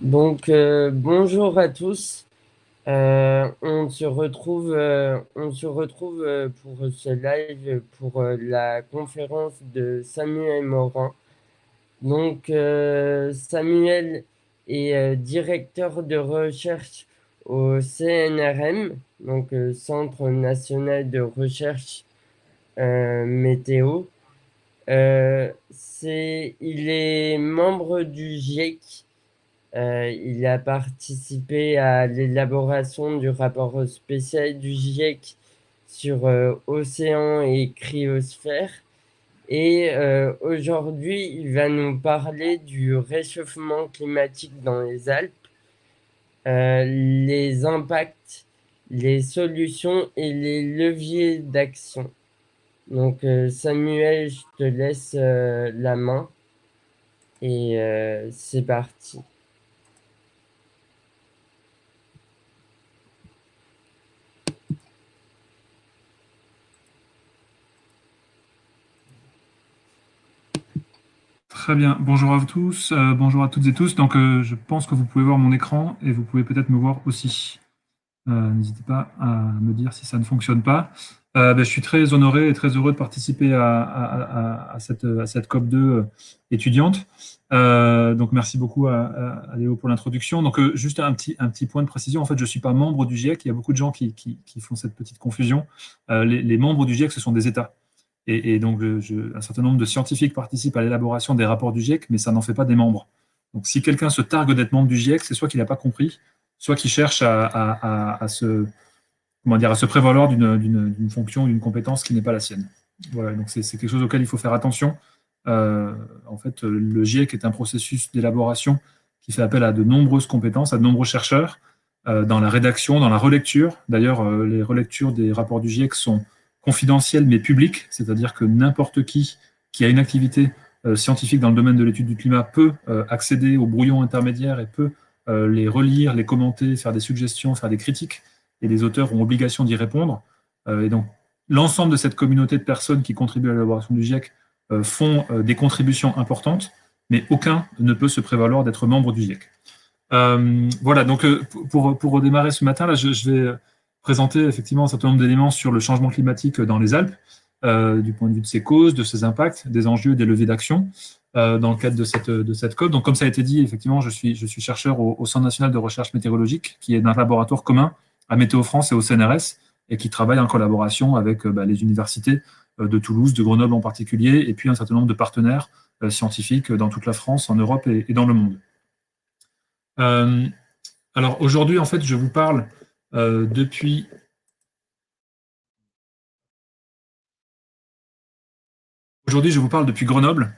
Bonjour à tous. On se retrouve pour ce live pour la conférence de Samuel Morin. Samuel est directeur de recherche au CNRM, Centre national de recherche météo. Il est membre du GIEC. Il a participé à l'élaboration du rapport spécial du GIEC sur océan et cryosphère. Aujourd'hui, il va nous parler du réchauffement climatique dans les Alpes, les impacts, les solutions et les leviers d'action. Samuel, je te laisse la main et c'est parti. Très bien, bonjour à tous, bonjour à toutes et tous. Je pense que vous pouvez voir mon écran et vous pouvez peut-être me voir aussi. N'hésitez pas à me dire si ça ne fonctionne pas. Je suis très honoré et très heureux de participer à cette COP2 étudiante. Donc, merci beaucoup à Léo pour l'introduction. Juste un petit point de précision. En fait, je ne suis pas membre du GIEC. Il y a beaucoup de gens qui font cette petite confusion. Les membres du GIEC, ce sont des États. Un certain nombre de scientifiques participent à l'élaboration des rapports du GIEC, mais ça n'en fait pas des membres. Donc, si quelqu'un se targue d'être membre du GIEC, c'est soit qu'il n'a pas compris, soit qu'il cherche à se, comment dire, à se prévaloir d'une fonction, d'une compétence qui n'est pas la sienne. Voilà, donc c'est quelque chose auquel il faut faire attention. En fait, le GIEC est un processus d'élaboration qui fait appel à de nombreuses compétences, à de nombreux chercheurs, dans la rédaction, dans la relecture. D'ailleurs, les relectures des rapports du GIEC sont confidentielles mais publiques, c'est-à-dire que n'importe qui a une activité scientifique dans le domaine de l'étude du climat peut accéder aux brouillons intermédiaires et peut les relire, les commenter, faire des suggestions, faire des critiques, et les auteurs ont obligation d'y répondre. Et donc, l'ensemble de cette communauté de personnes qui contribuent à l'élaboration du GIEC font des contributions importantes, mais aucun ne peut se prévaloir d'être membre du GIEC. Voilà, pour redémarrer ce matin, là, je vais présenter effectivement un certain nombre d'éléments sur le changement climatique dans les Alpes, du point de vue de ses causes, de ses impacts, des enjeux, des leviers d'action dans le cadre de cette COP. Donc, comme ça a été dit, effectivement, je suis chercheur au Centre national de recherche météorologique, qui est un laboratoire commun à Météo France et au CNRS, et qui travaille en collaboration avec les universités de Toulouse, de Grenoble en particulier, et puis un certain nombre de partenaires scientifiques dans toute la France, en Europe et dans le monde. Euh, alors aujourd'hui, en fait, je vous parle depuis. Aujourd'hui, je vous parle depuis Grenoble.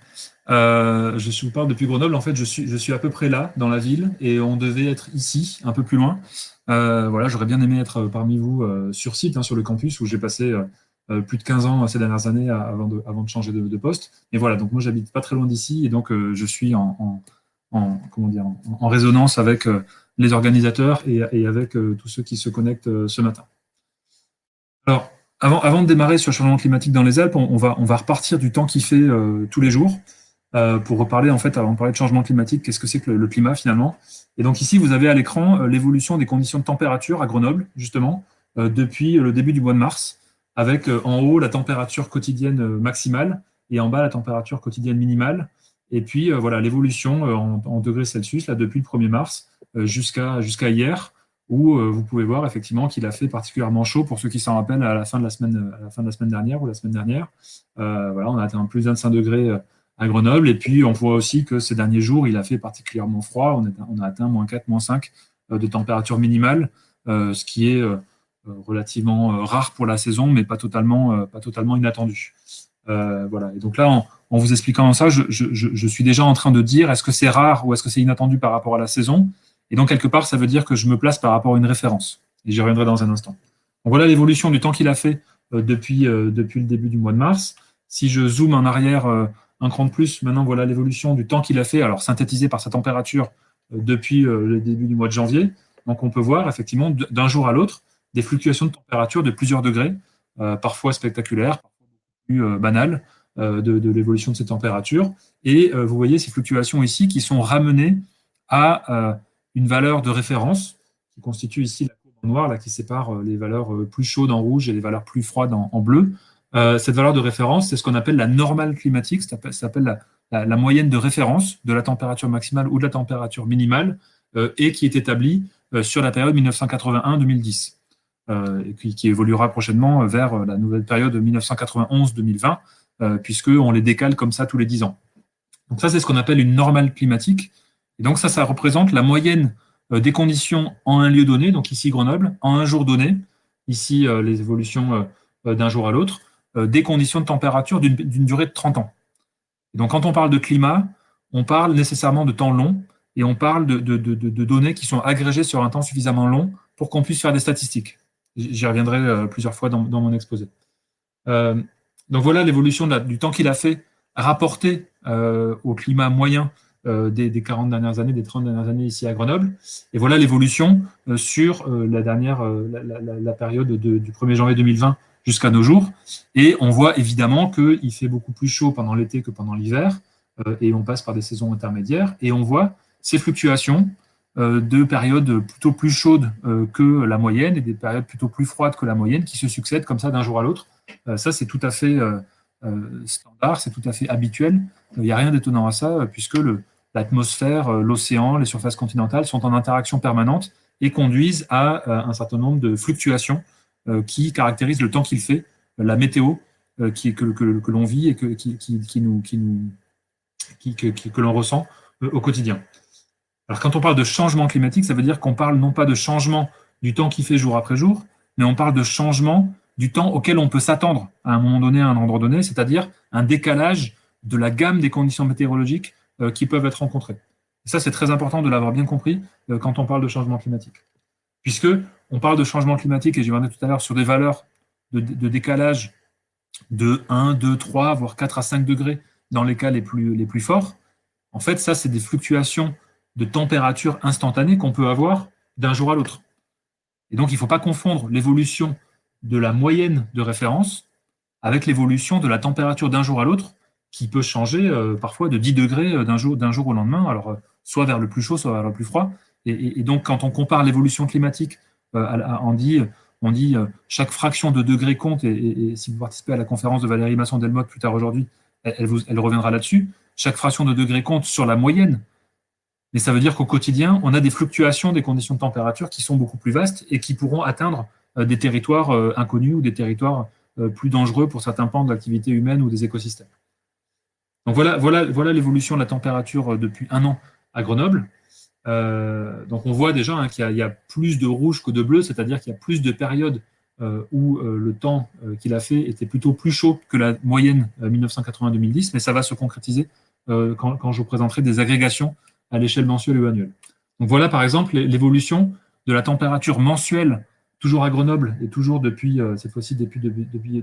Je vous parle depuis Grenoble. En fait, je suis à peu près là, dans la ville, et on devait être ici, un peu plus loin. Voilà, j'aurais bien aimé être parmi vous sur site, hein, sur le campus, où j'ai passé plus de 15 ans ces dernières années avant de changer de poste. Et voilà, donc moi, j'habite pas très loin d'ici, et donc je suis comment dire, en résonance avec les organisateurs et avec tous ceux qui se connectent ce matin. Alors, avant de démarrer sur le changement climatique dans les Alpes, on va repartir du temps qu'il fait tous les jours pour reparler, en fait, avant de parler de changement climatique, qu'est-ce que c'est que le climat finalement. Et donc ici, vous avez à l'écran l'évolution des conditions de température à Grenoble, justement, depuis le début du mois de mars, avec en haut la température quotidienne maximale et en bas la température quotidienne minimale. Et puis voilà l'évolution en degrés Celsius là, depuis le 1er mars jusqu'à hier, où vous pouvez voir effectivement qu'il a fait particulièrement chaud pour ceux qui s'en rappellent à la fin de la semaine dernière ou la semaine dernière. Voilà, on a atteint plus de 25 degrés à Grenoble. Et puis, on voit aussi que ces derniers jours, il a fait particulièrement froid. On a atteint -4, -5 de température minimale, ce qui est relativement rare pour la saison, mais pas totalement inattendu. Voilà. Et donc là, en vous expliquant ça, je suis déjà en train de dire est-ce que c'est rare ou est-ce que c'est inattendu par rapport à la saison? Et donc, quelque part, ça veut dire que je me place par rapport à une référence. Et j'y reviendrai dans un instant. Donc, voilà l'évolution du temps qu'il a fait depuis le début du mois de mars. Si je zoome en arrière un cran de plus, maintenant, voilà l'évolution du temps qu'il a fait, alors synthétisé par sa température depuis le début du mois de janvier. Donc, on peut voir effectivement d'un jour à l'autre des fluctuations de température de plusieurs degrés, parfois spectaculaires, parfois plus banales, de l'évolution de ces températures. Et vous voyez ces fluctuations ici qui sont ramenées à une valeur de référence qui constitue ici la courbe en noir, là, qui sépare les valeurs plus chaudes en rouge et les valeurs plus froides en bleu. Cette valeur de référence, c'est ce qu'on appelle la normale climatique, ça s'appelle la moyenne de référence de la température maximale ou de la température minimale, et qui est établie sur la période 1981-2010, et qui évoluera prochainement vers la nouvelle période 1991-2020, puisqu'on les décale comme ça tous les 10 ans. Donc ça, c'est ce qu'on appelle une normale climatique. Et donc ça représente la moyenne des conditions en un lieu donné, donc ici Grenoble, en un jour donné, ici les évolutions d'un jour à l'autre, des conditions de température d'une durée de 30 ans. Et donc quand on parle de climat, on parle nécessairement de temps long, et on parle de données qui sont agrégées sur un temps suffisamment long pour qu'on puisse faire des statistiques. J'y reviendrai plusieurs fois dans mon exposé. Donc voilà l'évolution du temps qu'il a fait rapporté au climat moyen des 40 dernières années, des 30 dernières années ici à Grenoble. Et voilà l'évolution sur la période du 1er janvier 2020 jusqu'à nos jours. Et on voit évidemment qu'il fait beaucoup plus chaud pendant l'été que pendant l'hiver, et on passe par des saisons intermédiaires, et on voit ces fluctuations de périodes plutôt plus chaudes que la moyenne et des périodes plutôt plus froides que la moyenne qui se succèdent comme ça d'un jour à l'autre. Ça, c'est tout à fait standard, c'est tout à fait habituel. Il n'y a rien d'étonnant à ça, puisque l'atmosphère, l'océan, les surfaces continentales sont en interaction permanente et conduisent à un certain nombre de fluctuations qui caractérisent le temps qu'il fait, la météo que l'on vit et que l'on ressent au quotidien. Alors, quand on parle de changement climatique, ça veut dire qu'on parle non pas de changement du temps qu'il fait jour après jour, mais on parle de changement du temps auquel on peut s'attendre à un moment donné, à un endroit donné, c'est-à-dire un décalage de la gamme des conditions météorologiques qui peuvent être rencontrées. Et ça, c'est très important de l'avoir bien compris quand on parle de changement climatique. Puisque on parle de changement climatique, et j'y reviendrai tout à l'heure, sur des valeurs de décalage de 1, 2, 3, voire 4 à 5 degrés dans les cas les plus forts. En fait, ça, c'est des fluctuations de température instantanée qu'on peut avoir d'un jour à l'autre. Et donc, il ne faut pas confondre l'évolution de la moyenne de référence avec l'évolution de la température d'un jour à l'autre, qui peut changer parfois de 10 degrés d'un jour au lendemain, alors soit vers le plus chaud, soit vers le plus froid. Et donc, quand on compare l'évolution climatique, on dit chaque fraction de degré compte, et si vous participez à la conférence de Valérie Masson-Delmotte plus tard aujourd'hui, elle reviendra là-dessus, chaque fraction de degré compte sur la moyenne. Mais ça veut dire qu'au quotidien, on a des fluctuations des conditions de température qui sont beaucoup plus vastes et qui pourront atteindre des territoires inconnus ou des territoires plus dangereux pour certains pans de l'activité humaine ou des écosystèmes. Donc voilà l'évolution de la température depuis un an à Grenoble. Donc on voit déjà qu'il y a plus de rouge que de bleu, c'est-à-dire qu'il y a plus de périodes où le temps qu'il a fait était plutôt plus chaud que la moyenne 1980-2010, mais ça va se concrétiser quand je vous présenterai des agrégations à l'échelle mensuelle ou annuelle. Donc voilà par exemple l'évolution de la température mensuelle, toujours à Grenoble et toujours depuis, cette fois-ci depuis début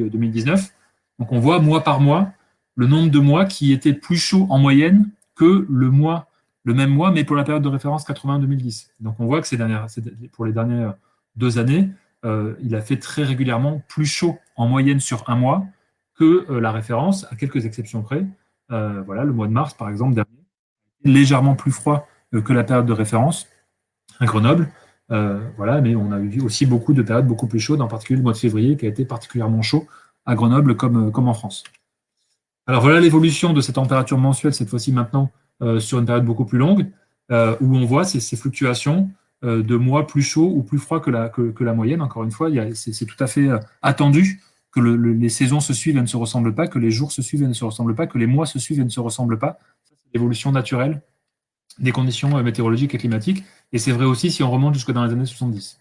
2019. Donc on voit mois par mois le nombre de mois qui étaient plus chauds en moyenne que le même mois, mais pour la période de référence 80-2010. Donc on voit que pour les dernières 2 années, il a fait très régulièrement plus chaud en moyenne sur un mois que la référence, à quelques exceptions près. Voilà, le mois de mars, par exemple, dernier, légèrement plus froid que la période de référence à Grenoble. Voilà, mais on a eu aussi beaucoup de périodes beaucoup plus chaudes, en particulier le mois de février, qui a été particulièrement chaud à Grenoble comme en France. Alors voilà l'évolution de cette température mensuelle, cette fois-ci maintenant, sur une période beaucoup plus longue, où on voit ces fluctuations de mois plus chauds ou plus froids que la moyenne. Encore une fois, c'est tout à fait attendu que les saisons se suivent et ne se ressemblent pas, que les jours se suivent et ne se ressemblent pas, que les mois se suivent et ne se ressemblent pas. C'est l'évolution naturelle des conditions météorologiques et climatiques. Et c'est vrai aussi si on remonte jusque dans les années 70.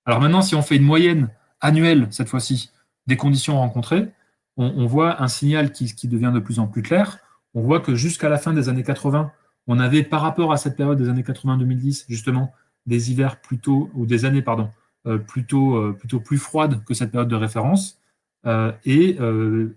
Alors maintenant, si on fait une moyenne annuelle, cette fois-ci, des conditions rencontrées, on voit un signal qui devient de plus en plus clair. On voit que jusqu'à la fin des années 80, on avait, par rapport à cette période des années 80-2010, justement, des hivers plutôt, ou des années, pardon, plutôt plus froides que cette période de référence. Et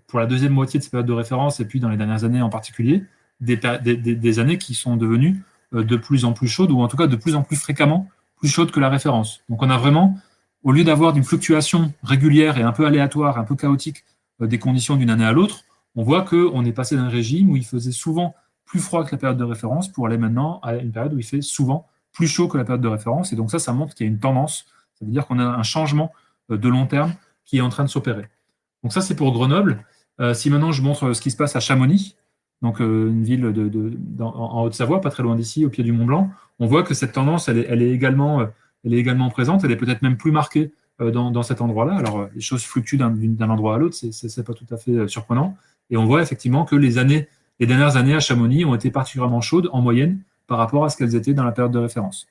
pour la deuxième moitié de cette période de référence, et puis dans les dernières années en particulier, des années qui sont devenues de plus en plus chaudes, ou en tout cas de plus en plus fréquemment plus chaudes que la référence. Donc on a vraiment, au lieu d'avoir une fluctuation régulière et un peu aléatoire, un peu chaotique des conditions d'une année à l'autre, on voit qu'on est passé d'un régime où il faisait souvent plus froid que la période de référence pour aller maintenant à une période où il fait souvent plus chaud que la période de référence. Et donc ça montre qu'il y a une tendance. Ça veut dire qu'on a un changement de long terme qui est en train de s'opérer. Donc ça, c'est pour Grenoble. Si maintenant je montre ce qui se passe à Chamonix, donc une ville en Haute-Savoie, pas très loin d'ici, au pied du Mont Blanc, on voit que cette tendance, elle est également présente, elle est peut-être même plus marquée dans cet endroit-là. Alors, les choses fluctuent d'un endroit à l'autre, c'est pas tout à fait surprenant. Et on voit effectivement que les dernières années à Chamonix ont été particulièrement chaudes en moyenne par rapport à ce qu'elles étaient dans la période de référence.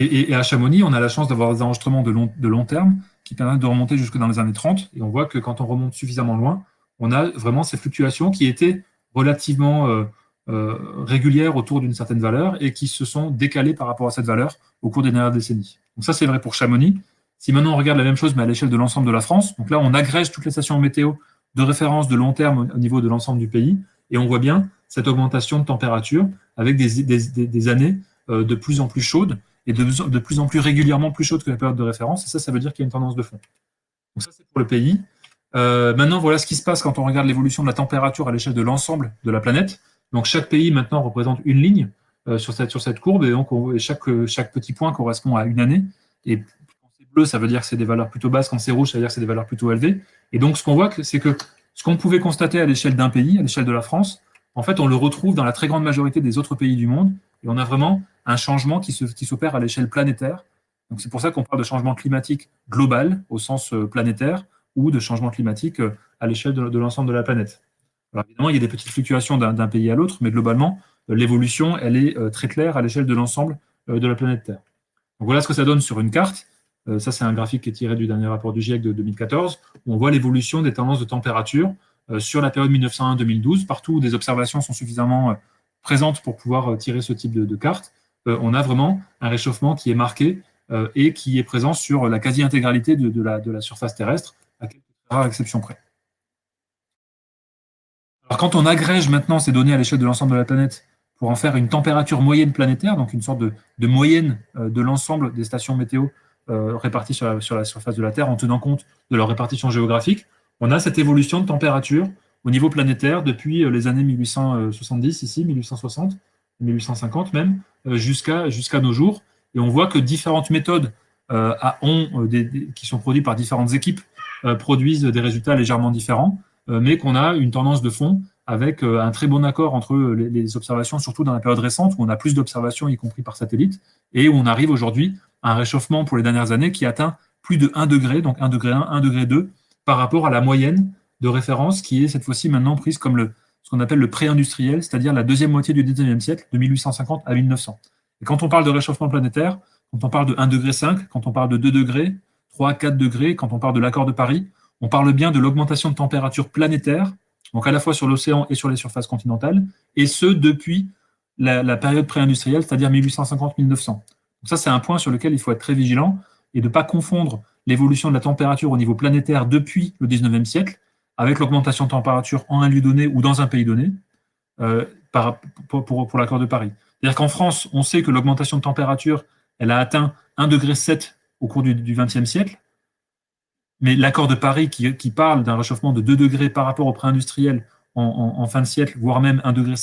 Et à Chamonix, on a la chance d'avoir des enregistrements de long terme qui permettent de remonter jusque dans les années 30. Et on voit que quand on remonte suffisamment loin, on a vraiment ces fluctuations qui étaient relativement régulières autour d'une certaine valeur et qui se sont décalées par rapport à cette valeur au cours des dernières décennies. Donc ça, c'est vrai pour Chamonix. Si maintenant on regarde la même chose, mais à l'échelle de l'ensemble de la France, donc là, on agrège toutes les stations météo de référence de long terme au niveau de l'ensemble du pays, et on voit bien cette augmentation de température avec des années de plus en plus chaudes et de plus en plus régulièrement plus chaude que la période de référence. Et ça veut dire qu'il y a une tendance de fond. Donc ça, c'est pour le pays. Maintenant, voilà ce qui se passe quand on regarde l'évolution de la température à l'échelle de l'ensemble de la planète. Donc chaque pays maintenant représente une ligne sur cette courbe, et donc chaque petit point correspond à une année. Et quand c'est bleu, ça veut dire que c'est des valeurs plutôt basses. Quand c'est rouge, ça veut dire que c'est des valeurs plutôt élevées. Et donc ce qu'on voit, c'est que ce qu'on pouvait constater à l'échelle d'un pays, à l'échelle de la France, en fait, on le retrouve dans la très grande majorité des autres pays du monde. Et on a vraiment un changement qui s'opère à l'échelle planétaire. Donc c'est pour ça qu'on parle de changement climatique global au sens planétaire ou de changement climatique à l'échelle de l'ensemble de la planète. Alors évidemment, il y a des petites fluctuations d'un pays à l'autre, mais globalement, l'évolution, elle est très claire à l'échelle de l'ensemble de la planète Terre. Donc voilà ce que ça donne sur une carte. Ça, c'est un graphique qui est tiré du dernier rapport du GIEC de 2014, où on voit l'évolution des tendances de température sur la période 1901-2012. Partout où des observations sont suffisamment présentes pour pouvoir tirer ce type de carte, on a vraiment un réchauffement qui est marqué et qui est présent sur la quasi-intégralité de la surface terrestre, à quelques rares exceptions près. Alors, quand on agrège maintenant ces données à l'échelle de l'ensemble de la planète pour en faire une température moyenne planétaire, donc une sorte de moyenne de l'ensemble des stations météo réparties sur la surface de la Terre en tenant compte de leur répartition géographique, on a cette évolution de température au niveau planétaire depuis les années 1870, ici, 1860, 1850 même, jusqu'à nos jours. Et on voit que différentes méthodes qui sont produites par différentes équipes produisent des résultats légèrement différents, mais qu'on a une tendance de fond avec un très bon accord entre les observations, surtout dans la période récente, où on a plus d'observations, y compris par satellite, et où on arrive aujourd'hui à un réchauffement pour les dernières années qui atteint plus de 1 degré, donc 1 degré 1, 1 degré 2, par rapport à la moyenne de référence qui est cette fois-ci maintenant prise comme ce qu'on appelle le pré-industriel, c'est-à-dire la deuxième moitié du 19e siècle, de 1850 à 1900. Et quand on parle de réchauffement planétaire, quand on parle de 1 degré 5, quand on parle de 2 degrés, 3, 4 degrés, quand on parle de l'accord de Paris, on parle bien de l'augmentation de température planétaire, donc à la fois sur l'océan et sur les surfaces continentales, et ce depuis la période pré-industrielle, c'est-à-dire 1850-1900. Donc ça, c'est un point sur lequel il faut être très vigilant et de ne pas confondre l'évolution de la température au niveau planétaire depuis le 19e siècle avec l'augmentation de température en un lieu donné ou dans un pays donné pour l'accord de Paris. C'est-à-dire qu'en France, on sait que l'augmentation de température, elle a atteint 1,7 degré au cours du XXe siècle, mais l'accord de Paris qui parle d'un réchauffement de 2 degrés par rapport au pré-industriel en fin de siècle, voire même 1,5 degré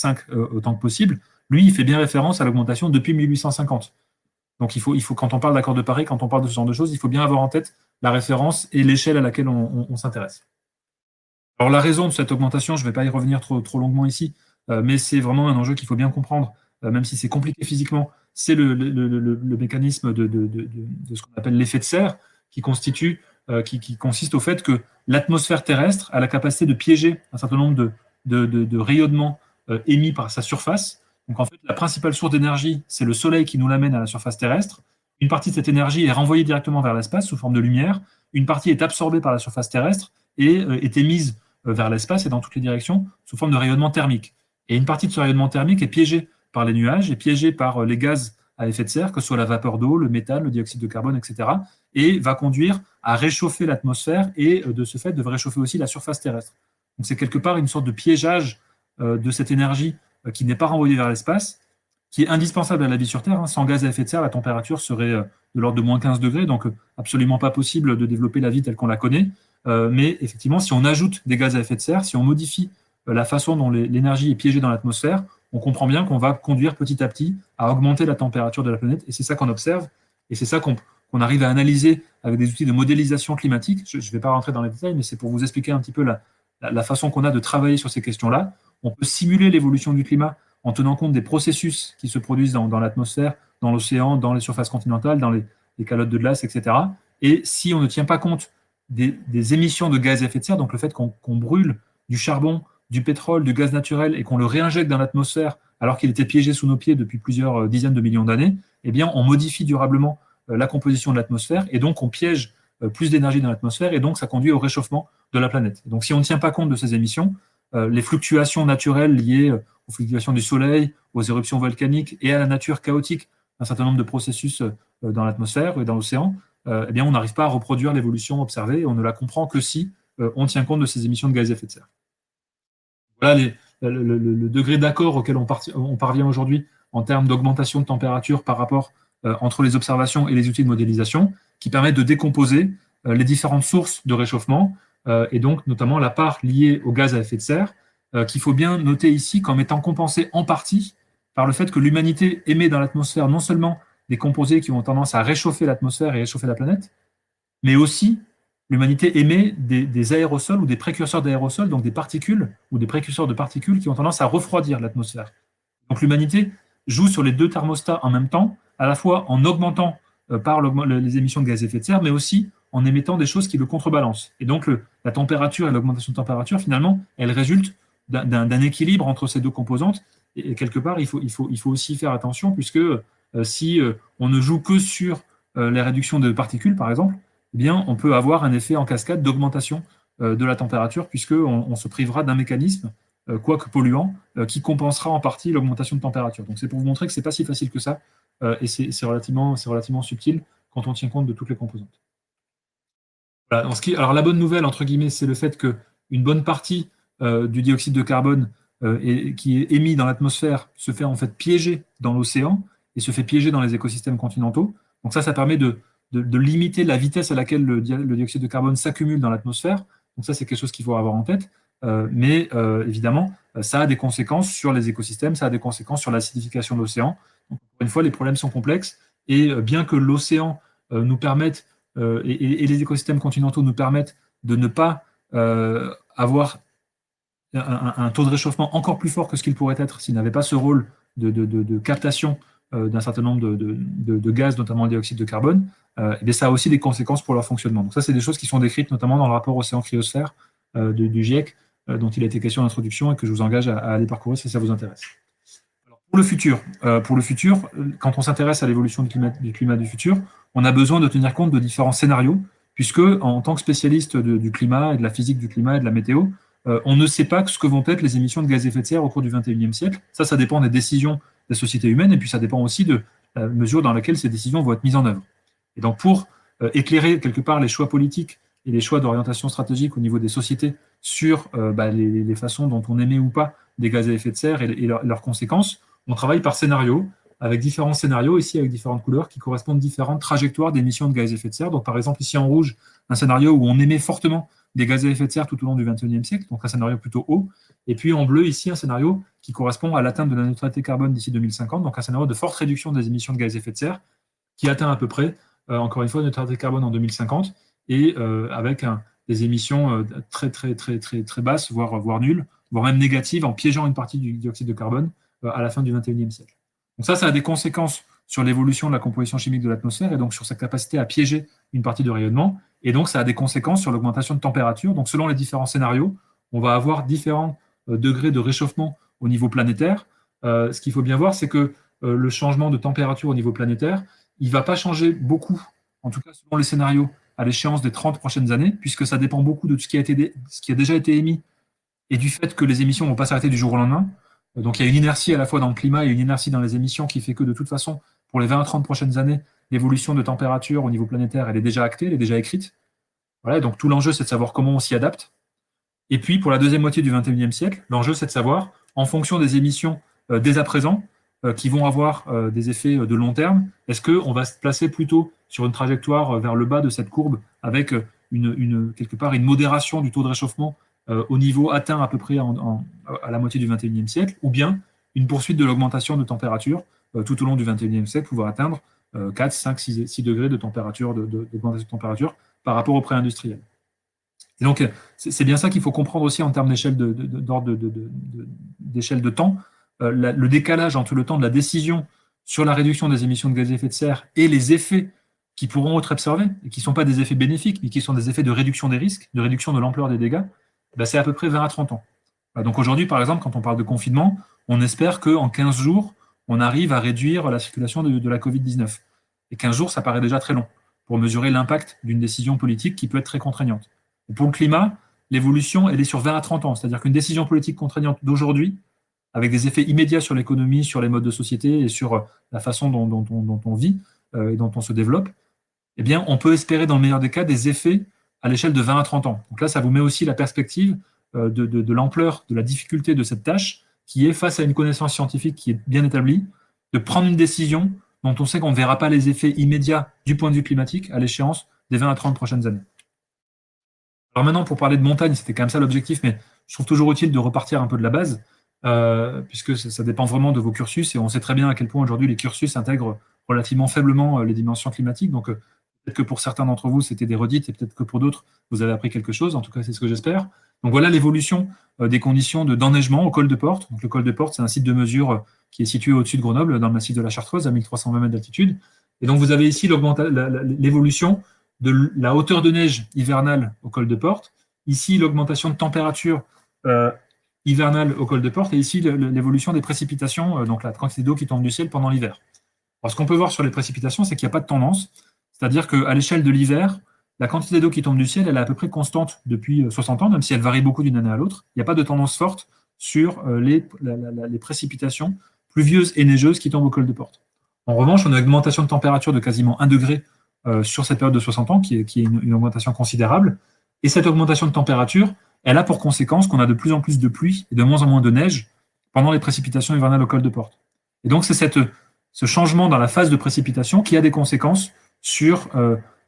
autant que possible, lui, il fait bien référence à l'augmentation depuis 1850. Donc il faut, quand on parle d'accord de Paris, quand on parle de ce genre de choses, il faut bien avoir en tête la référence et l'échelle à laquelle on s'intéresse. Alors la raison de cette augmentation, je ne vais pas y revenir trop longuement ici, mais c'est vraiment un enjeu qu'il faut bien comprendre, même si c'est compliqué physiquement. C'est le mécanisme de ce qu'on appelle l'effet de serre, qui consiste au fait que l'atmosphère terrestre a la capacité de piéger un certain nombre de rayonnements émis par sa surface. Donc en fait, la principale source d'énergie, c'est le Soleil qui nous l'amène à la surface terrestre. Une partie de cette énergie est renvoyée directement vers l'espace sous forme de lumière. Une partie est absorbée par la surface terrestre et est émise vers l'espace et dans toutes les directions sous forme de rayonnement thermique. Et une partie de ce rayonnement thermique est piégée par les nuages, est piégée par les gaz à effet de serre, que ce soit la vapeur d'eau, le méthane, le dioxyde de carbone, etc., et va conduire à réchauffer l'atmosphère et de ce fait de réchauffer aussi la surface terrestre. Donc c'est quelque part une sorte de piégeage de cette énergie qui n'est pas renvoyée vers l'espace, qui est indispensable à la vie sur Terre. Sans gaz à effet de serre, la température serait de l'ordre de moins 15 degrés, donc absolument pas possible de développer la vie telle qu'on la connaît. Mais effectivement, si on ajoute des gaz à effet de serre, si on modifie la façon dont l'énergie est piégée dans l'atmosphère, on comprend bien qu'on va conduire petit à petit à augmenter la température de la planète. Et c'est ça qu'on observe. Et c'est ça qu'on arrive à analyser avec des outils de modélisation climatique. Je ne vais pas rentrer dans les détails, mais c'est pour vous expliquer un petit peu la façon qu'on a de travailler sur ces questions-là. On peut simuler l'évolution du climat en tenant compte des processus qui se produisent dans l'atmosphère, dans l'océan, dans les surfaces continentales, dans les calottes de glace, etc. Et si on ne tient pas compte des émissions de gaz à effet de serre, donc le fait qu'on brûle du charbon, du pétrole, du gaz naturel et qu'on le réinjecte dans l'atmosphère alors qu'il était piégé sous nos pieds depuis plusieurs dizaines de millions d'années, eh bien, on modifie durablement la composition de l'atmosphère et donc on piège plus d'énergie dans l'atmosphère et donc ça conduit au réchauffement de la planète. Donc si on ne tient pas compte de ces émissions, les fluctuations naturelles liées aux fluctuations du Soleil, aux éruptions volcaniques et à la nature chaotique d'un certain nombre de processus dans l'atmosphère et dans l'océan, eh bien, on n'arrive pas à reproduire l'évolution observée et on ne la comprend que si on tient compte de ces émissions de gaz à effet de serre. Voilà le degré d'accord auquel on parvient aujourd'hui en termes d'augmentation de température par rapport entre les observations et les outils de modélisation, qui permettent de décomposer les différentes sources de réchauffement, et donc notamment la part liée au gaz à effet de serre, qu'il faut bien noter ici comme étant compensée en partie par le fait que l'humanité émet dans l'atmosphère non seulement des composés qui ont tendance à réchauffer l'atmosphère et réchauffer la planète, mais aussi l'humanité émet des aérosols ou des précurseurs d'aérosols, donc des particules ou des précurseurs de particules qui ont tendance à refroidir l'atmosphère. Donc l'humanité joue sur les deux thermostats en même temps, à la fois en augmentant par les émissions de gaz à effet de serre, mais aussi en émettant des choses qui le contrebalancent. Et donc la température et l'augmentation de température, finalement, elle résulte d'un équilibre entre ces deux composantes. Et quelque part, il faut aussi faire attention, puisque si on ne joue que sur les réductions de particules, par exemple, eh bien, on peut avoir un effet en cascade d'augmentation de la température, puisqu'on se privera d'un mécanisme, quoique polluant, qui compensera en partie l'augmentation de température. Donc c'est pour vous montrer que ce n'est pas si facile que ça, et c'est relativement subtil quand on tient compte de toutes les composantes. Voilà, alors la bonne nouvelle, entre guillemets, c'est le fait qu'une bonne partie du dioxyde de carbone qui est émis dans l'atmosphère se fait en fait piéger dans l'océan et se fait piéger dans les écosystèmes continentaux. Donc ça permet de limiter la vitesse à laquelle le dioxyde de carbone s'accumule dans l'atmosphère. Donc ça, c'est quelque chose qu'il faut avoir en tête. Mais évidemment, ça a des conséquences sur les écosystèmes, ça a des conséquences sur l'acidification de l'océan. Donc, encore une fois, les problèmes sont complexes. Et bien que l'océan nous permette et les écosystèmes continentaux nous permettent de ne pas avoir un taux de réchauffement encore plus fort que ce qu'il pourrait être s'il n'avait pas ce rôle de captation d'un certain nombre de gaz, notamment le dioxyde de carbone, et ça a aussi des conséquences pour leur fonctionnement. Donc ça, c'est des choses qui sont décrites notamment dans le rapport océan-cryosphère du GIEC, dont il a été question en introduction et que je vous engage à aller parcourir si ça vous intéresse. Alors, pour le futur, quand on s'intéresse à l'évolution du climat du futur, on a besoin de tenir compte de différents scénarios, puisque en tant que spécialiste du climat et de la physique du climat et de la météo, on ne sait pas ce que vont être les émissions de gaz à effet de serre au cours du XXIe siècle. Ça dépend des décisions des sociétés humaines, et puis ça dépend aussi de la mesure dans laquelle ces décisions vont être mises en œuvre. Et donc pour éclairer quelque part les choix politiques et les choix d'orientation stratégique au niveau des sociétés sur les façons dont on émet ou pas des gaz à effet de serre et leurs conséquences, on travaille par scénario, avec différents scénarios, ici avec différentes couleurs, qui correspondent à différentes trajectoires d'émissions de gaz à effet de serre. Donc par exemple ici en rouge, un scénario où on émet fortement des gaz à effet de serre tout au long du XXIe siècle, donc un scénario plutôt haut. Et puis en bleu, ici, un scénario qui correspond à l'atteinte de la neutralité carbone d'ici 2050, donc un scénario de forte réduction des émissions de gaz à effet de serre, qui atteint à peu près, encore une fois, la neutralité carbone en 2050, et avec des émissions très basses, voire nulles, voire même négatives, en piégeant une partie du dioxyde de carbone à la fin du XXIe siècle. Donc ça a des conséquences sur l'évolution de la composition chimique de l'atmosphère et donc sur sa capacité à piéger une partie de rayonnement. Et donc, ça a des conséquences sur l'augmentation de température. Donc, selon les différents scénarios, on va avoir différents degrés de réchauffement au niveau planétaire. Ce qu'il faut bien voir, c'est que le changement de température au niveau planétaire, il ne va pas changer beaucoup, en tout cas selon les scénarios, à l'échéance des 30 prochaines années, puisque ça dépend beaucoup de ce qui a déjà été émis et du fait que les émissions ne vont pas s'arrêter du jour au lendemain. Donc, il y a une inertie à la fois dans le climat et une inertie dans les émissions qui fait que, de toute façon, pour les 20 à 30 prochaines années, l'évolution de température au niveau planétaire, elle est déjà actée, elle est déjà écrite. Voilà, donc tout l'enjeu, c'est de savoir comment on s'y adapte. Et puis, pour la deuxième moitié du XXIe siècle, l'enjeu, c'est de savoir, en fonction des émissions dès à présent, qui vont avoir des effets de long terme, est-ce qu'on va se placer plutôt sur une trajectoire vers le bas de cette courbe avec quelque part une modération du taux de réchauffement au niveau atteint à peu près à la moitié du XXIe siècle, ou bien une poursuite de l'augmentation de température tout au long du XXIe siècle, pouvoir atteindre 4, 5, 6 degrés de température, d'augmentation de température par rapport au pré-industriel. Et donc, c'est bien ça qu'il faut comprendre aussi en termes d'échelle d'échelle de temps. Le décalage entre le temps de la décision sur la réduction des émissions de gaz à effet de serre et les effets qui pourront être observés, et qui ne sont pas des effets bénéfiques, mais qui sont des effets de réduction des risques, de réduction de l'ampleur des dégâts, ben c'est à peu près 20 à 30 ans. Donc aujourd'hui, par exemple, quand on parle de confinement, on espère qu'en 15 jours, on arrive à réduire la circulation de la Covid-19. Et 15 jours, ça paraît déjà très long pour mesurer l'impact d'une décision politique qui peut être très contraignante. Et pour le climat, l'évolution, elle est sur 20 à 30 ans. C'est-à-dire qu'une décision politique contraignante d'aujourd'hui, avec des effets immédiats sur l'économie, sur les modes de société et sur la façon dont on vit et dont on se développe, eh bien, on peut espérer, dans le meilleur des cas, des effets à l'échelle de 20 à 30 ans. Donc là, ça vous met aussi la perspective de l'ampleur, de la difficulté de cette tâche, qui est, face à une connaissance scientifique qui est bien établie, de prendre une décision dont on sait qu'on ne verra pas les effets immédiats du point de vue climatique à l'échéance des 20 à 30 prochaines années. Alors maintenant, pour parler de montagne, c'était quand même ça l'objectif, mais je trouve toujours utile de repartir un peu de la base, puisque ça dépend vraiment de vos cursus, et on sait très bien à quel point aujourd'hui les cursus intègrent relativement faiblement les dimensions climatiques. Donc peut-être que pour certains d'entre vous, c'était des redites, et peut-être que pour d'autres, vous avez appris quelque chose. En tout cas, c'est ce que j'espère. Donc voilà l'évolution des conditions d'enneigement au col de Porte. Donc le col de Porte, c'est un site de mesure qui est situé au-dessus de Grenoble, dans le massif de la Chartreuse, à 1320 mètres d'altitude. Et donc vous avez ici l'évolution de la hauteur de neige hivernale au col de Porte, ici l'augmentation de température hivernale au col de Porte, et ici l'évolution des précipitations, donc la quantité d'eau qui tombe du ciel pendant l'hiver. Alors ce qu'on peut voir sur les précipitations, c'est qu'il n'y a pas de tendance, c'est-à-dire qu'à l'échelle de l'hiver, la quantité d'eau qui tombe du ciel, elle est à peu près constante depuis 60 ans, même si elle varie beaucoup d'une année à l'autre. Il n'y a pas de tendance forte sur les précipitations pluvieuses et neigeuses qui tombent au col de Porte. En revanche, on a une augmentation de température de quasiment 1 degré sur cette période de 60 ans, qui est une augmentation considérable. Et cette augmentation de température, elle a pour conséquence qu'on a de plus en plus de pluie et de moins en moins de neige pendant les précipitations hivernales au col de Porte. Et donc, c'est ce changement dans la phase de précipitation qui a des conséquences sur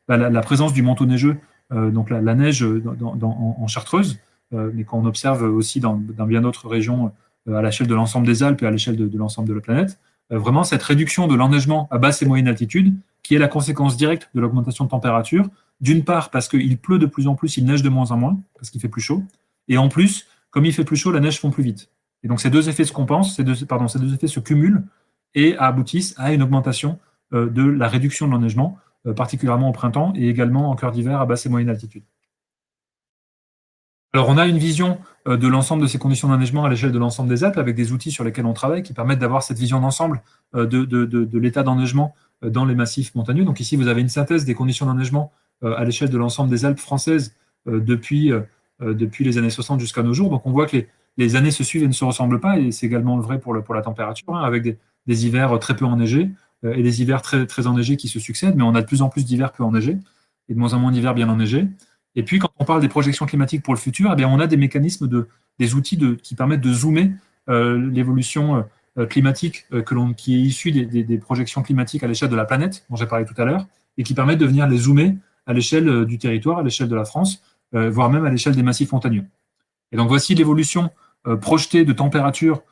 la présence du manteau neigeux, donc la neige en Chartreuse, mais qu'on observe aussi dans bien d'autres régions à l'échelle de l'ensemble des Alpes et à l'échelle de l'ensemble de la planète. Vraiment, cette réduction de l'enneigement à basse et moyenne altitude, qui est la conséquence directe de l'augmentation de température, d'une part parce qu'il pleut de plus en plus, il neige de moins en moins, parce qu'il fait plus chaud, et en plus, comme il fait plus chaud, la neige fond plus vite. Et donc ces deux effets se compensent, ces deux effets se cumulent et aboutissent à une augmentation de la réduction de l'enneigement, particulièrement au printemps et également en cœur d'hiver à basse et moyenne altitude. Alors, on a une vision de l'ensemble de ces conditions d'enneigement à l'échelle de l'ensemble des Alpes, avec des outils sur lesquels on travaille qui permettent d'avoir cette vision d'ensemble de l'état d'enneigement dans les massifs montagneux. Donc ici, vous avez une synthèse des conditions d'enneigement à l'échelle de l'ensemble des Alpes françaises depuis les années 60 jusqu'à nos jours. Donc on voit que les années se suivent et ne se ressemblent pas, et c'est également vrai pour la température, hein, avec des hivers très peu enneigés et des hivers très, très enneigés qui se succèdent, mais on a de plus en plus d'hivers peu enneigés et de moins en moins d'hivers bien enneigés. Et puis, quand on parle des projections climatiques pour le futur, eh bien, on a des mécanismes, des outils qui permettent de zoomer l'évolution climatique qui est issue des projections climatiques à l'échelle de la planète, dont j'ai parlé tout à l'heure, et qui permettent de venir les zoomer à l'échelle du territoire, à l'échelle de la France, voire même à l'échelle des massifs montagneux. Et donc, voici l'évolution projetée de température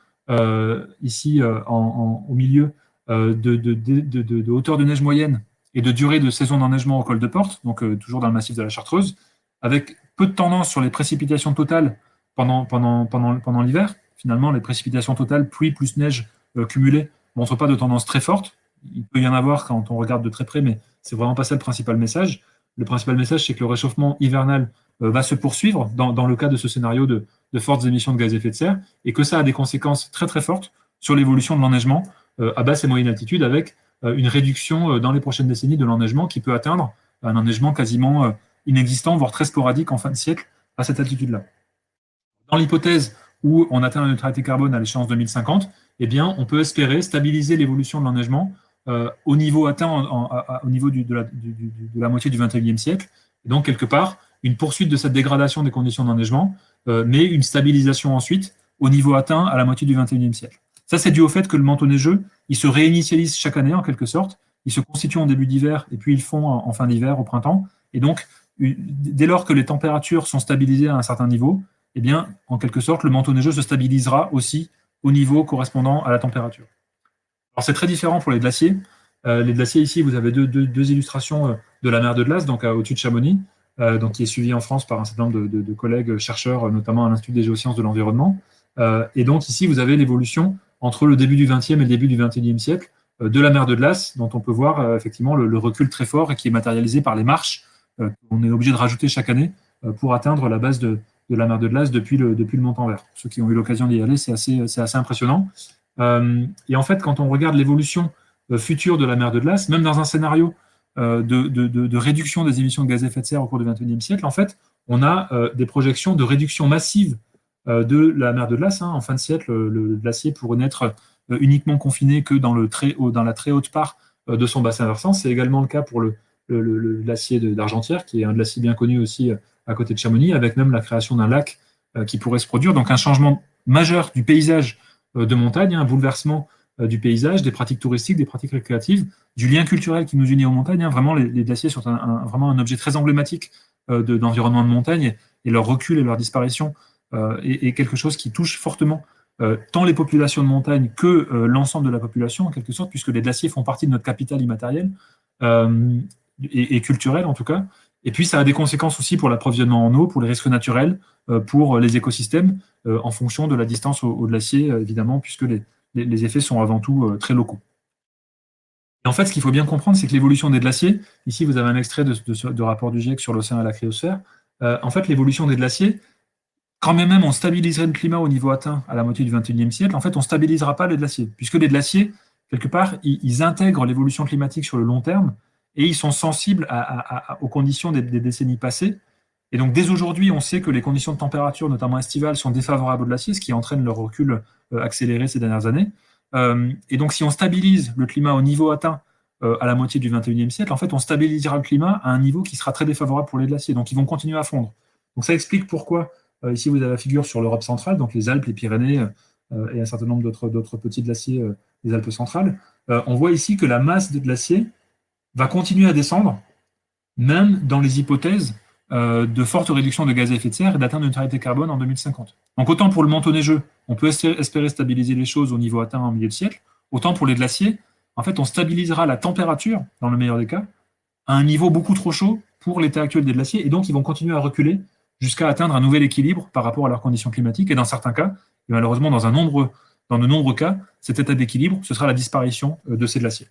ici au milieu de hauteur de neige moyenne et de durée de saison d'enneigement au col de Porte, donc toujours dans le massif de la Chartreuse, avec peu de tendance sur les précipitations totales pendant l'hiver. Finalement, les précipitations totales, pluie plus neige cumulée, ne montrent pas de tendance très forte. Il peut y en avoir quand on regarde de très près, mais c'est vraiment pas ça le principal message. Le principal message, c'est que le réchauffement hivernal va se poursuivre dans le cas de ce scénario de fortes émissions de gaz à effet de serre, et que ça a des conséquences très très fortes sur l'évolution de l'enneigement à basse et moyenne altitude, avec une réduction dans les prochaines décennies de l'enneigement qui peut atteindre un enneigement quasiment inexistant, voire très sporadique en fin de siècle à cette altitude-là. Dans l'hypothèse où on atteint la neutralité carbone à l'échéance 2050, eh bien, on peut espérer stabiliser l'évolution de l'enneigement au niveau atteint au niveau de la moitié du XXIe siècle. Et donc, quelque part, une poursuite de cette dégradation des conditions d'enneigement, mais une stabilisation ensuite au niveau atteint à la moitié du XXIe siècle. Ça, c'est dû au fait que le manteau neigeux, il se réinitialise chaque année en quelque sorte. Il se constitue en début d'hiver et puis il fond en fin d'hiver, au printemps. Et donc, dès lors que les températures sont stabilisées à un certain niveau, eh bien, en quelque sorte, le manteau neigeux se stabilisera aussi au niveau correspondant à la température. Alors, c'est très différent pour les glaciers. Les glaciers, ici, vous avez deux illustrations de la mer de glace, donc au-dessus de Chamonix, donc, qui est suivie en France par un certain nombre de collègues chercheurs, notamment à l'Institut des géosciences de l'environnement. Et donc, ici, vous avez l'évolution entre le début du XXe et le début du XXIe siècle de la mer de glace, dont on peut voir effectivement le recul très fort et qui est matérialisé par les marches qu'on est obligé de rajouter chaque année pour atteindre la base de la mer de glace depuis le Montanvert. Ceux qui ont eu l'occasion d'y aller, c'est assez impressionnant. Et en fait, quand on regarde l'évolution future de la mer de glace, même dans un scénario de réduction des émissions de gaz à effet de serre au cours du XXIe siècle, en fait, on a des projections de réduction massive de la mer de glace. Hein. En fin de siècle, le glacier pourrait n'être uniquement confiné que dans la très haute part de son bassin versant. C'est également le cas pour le glacier d'Argentière, qui est un glacier bien connu aussi à côté de Chamonix, avec même la création d'un lac qui pourrait se produire. Donc un changement majeur du paysage de montagne, hein, un bouleversement du paysage, des pratiques touristiques, des pratiques récréatives, du lien culturel qui nous unit aux montagnes. Hein. Vraiment, les glaciers sont vraiment un objet très emblématique d'environnement de montagne et leur recul et leur disparition est quelque chose qui touche fortement tant les populations de montagne que l'ensemble de la population, en quelque sorte, puisque les glaciers font partie de notre capital immatériel euh, et culturel, en tout cas. Et puis, ça a des conséquences aussi pour l'approvisionnement en eau, pour les risques naturels, pour les écosystèmes, en fonction de la distance au glacier, évidemment, puisque les effets sont avant tout très locaux. Et en fait, ce qu'il faut bien comprendre, c'est que l'évolution des glaciers, ici vous avez un extrait de rapport du GIEC sur l'océan et la cryosphère, en fait, l'évolution des glaciers, quand même on stabiliserait le climat au niveau atteint à la moitié du XXIe siècle, en fait, on ne stabilisera pas les glaciers, puisque les glaciers, quelque part, ils intègrent l'évolution climatique sur le long terme et ils sont sensibles aux conditions des décennies passées. Et donc, dès aujourd'hui, on sait que les conditions de température, notamment estivales, sont défavorables aux glaciers, ce qui entraîne leur recul accéléré ces dernières années. Et donc, si on stabilise le climat au niveau atteint à la moitié du XXIe siècle, en fait, on stabilisera le climat à un niveau qui sera très défavorable pour les glaciers. Donc, ils vont continuer à fondre. Donc, ça explique pourquoi, ici, vous avez la figure sur l'Europe centrale, donc les Alpes, les Pyrénées et un certain nombre d'autres petits glaciers des Alpes centrales. On voit ici que la masse de glaciers va continuer à descendre même dans les hypothèses de forte réduction de gaz à effet de serre et d'atteindre une neutralité carbone en 2050. Donc autant pour le manteau neigeux, on peut espérer stabiliser les choses au niveau atteint en milieu de siècle, autant pour les glaciers, en fait, on stabilisera la température, dans le meilleur des cas, à un niveau beaucoup trop chaud pour l'état actuel des glaciers, et donc ils vont continuer à reculer jusqu'à atteindre un nouvel équilibre par rapport à leurs conditions climatiques, et dans certains cas, et malheureusement dans de nombreux cas, cet état d'équilibre, ce sera la disparition de ces glaciers.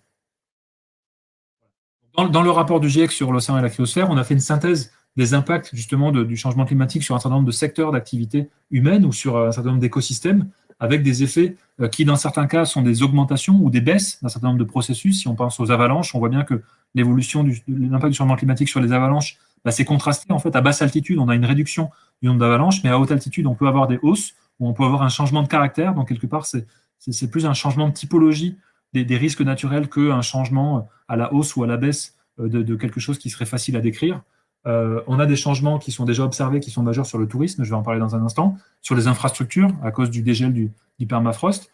Dans le rapport du GIEC sur l'océan et la cryosphère, on a fait une synthèse des impacts justement du changement climatique sur un certain nombre de secteurs d'activité humaine ou sur un certain nombre d'écosystèmes, avec des effets qui, dans certains cas, sont des augmentations ou des baisses d'un certain nombre de processus. Si on pense aux avalanches, on voit bien que l'impact du changement climatique sur les avalanches, bah, c'est contrasté. En fait, à basse altitude, on a une réduction du nombre d'avalanches, mais à haute altitude, on peut avoir des hausses, ou on peut avoir un changement de caractère. Donc, quelque part, c'est plus un changement de typologie des risques naturels qu'un changement à la hausse ou à la baisse de quelque chose qui serait facile à décrire. On a des changements qui sont déjà observés, qui sont majeurs sur le tourisme, je vais en parler dans un instant, sur les infrastructures à cause du dégel du permafrost,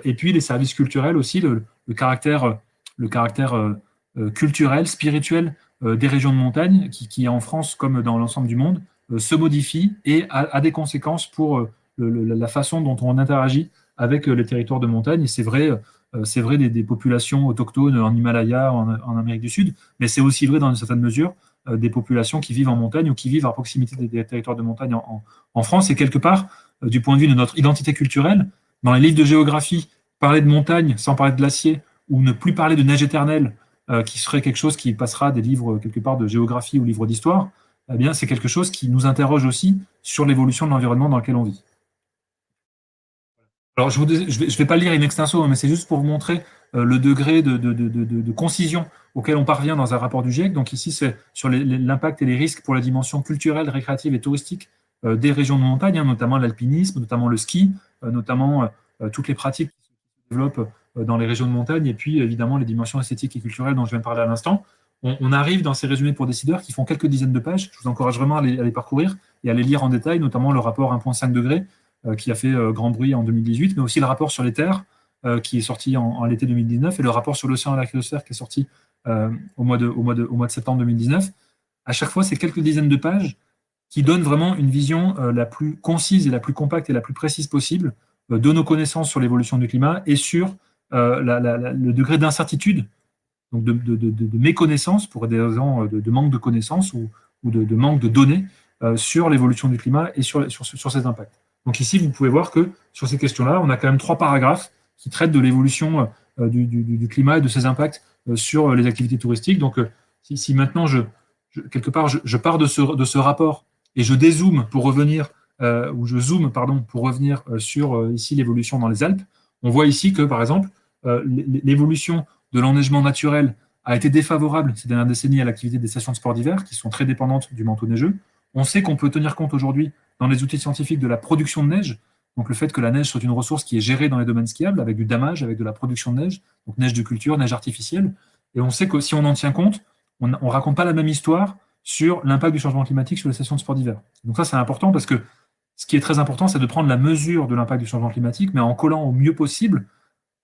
et puis les services culturels aussi, le caractère culturel, spirituel des régions de montagne, qui en France comme dans l'ensemble du monde, se modifie et a des conséquences pour la façon dont on interagit avec les territoires de montagne. Et c'est vrai des populations autochtones en Himalaya, en Amérique du Sud, mais c'est aussi vrai dans une certaine mesure des populations qui vivent en montagne ou qui vivent à proximité des territoires de montagne en France. Et quelque part, du point de vue de notre identité culturelle, dans les livres de géographie, parler de montagne sans parler de glacier ou ne plus parler de neige éternelle, qui serait quelque chose qui passera des livres quelque part de géographie ou livres d'histoire, eh bien, c'est quelque chose qui nous interroge aussi sur l'évolution de l'environnement dans lequel on vit. Alors, je vais pas lire in extenso, hein, mais c'est juste pour vous montrer le degré de concision auquel on parvient dans un rapport du GIEC. Donc ici, c'est sur l'impact et les risques pour la dimension culturelle, récréative et touristique des régions de montagne, hein, notamment l'alpinisme, notamment le ski, notamment toutes les pratiques qui se développent dans les régions de montagne, et puis évidemment les dimensions esthétiques et culturelles dont je viens de parler à l'instant. On arrive dans ces résumés pour décideurs qui font quelques dizaines de pages. Je vous encourage vraiment à les parcourir et à les lire en détail, notamment le rapport 1,5 degré qui a fait grand bruit en 2018, mais aussi le rapport sur les terres qui est sorti en l'été 2019 et le rapport sur l'océan et la cryosphère qui est sorti au mois de septembre 2019. À chaque fois, c'est quelques dizaines de pages qui donne vraiment une vision la plus concise et la plus compacte et la plus précise possible de nos connaissances sur l'évolution du climat et sur le degré d'incertitude, donc de méconnaissance pour des raisons de manque de connaissances ou de manque de données sur l'évolution du climat et sur ses impacts. Donc ici, vous pouvez voir que sur ces questions-là, on a quand même 3 paragraphes qui traitent de l'évolution du climat et de ses impacts sur les activités touristiques. Donc si maintenant, quelque part, je pars de ce rapport et je dézoome pour revenir, ou je zoome, pardon, pour revenir sur ici l'évolution dans les Alpes, on voit ici que, par exemple, l'évolution de l'enneigement naturel a été défavorable ces dernières décennies à l'activité des stations de sport d'hiver, qui sont très dépendantes du manteau neigeux. On sait qu'on peut tenir compte aujourd'hui, dans les outils scientifiques, de la production de neige, donc le fait que la neige soit une ressource qui est gérée dans les domaines skiables, avec du damage, avec de la production de neige, donc neige de culture, neige artificielle. Et on sait que si on en tient compte, on ne raconte pas la même histoire sur l'impact du changement climatique sur les stations de sport d'hiver. Donc ça, c'est important parce que ce qui est très important, c'est de prendre la mesure de l'impact du changement climatique, mais en collant au mieux possible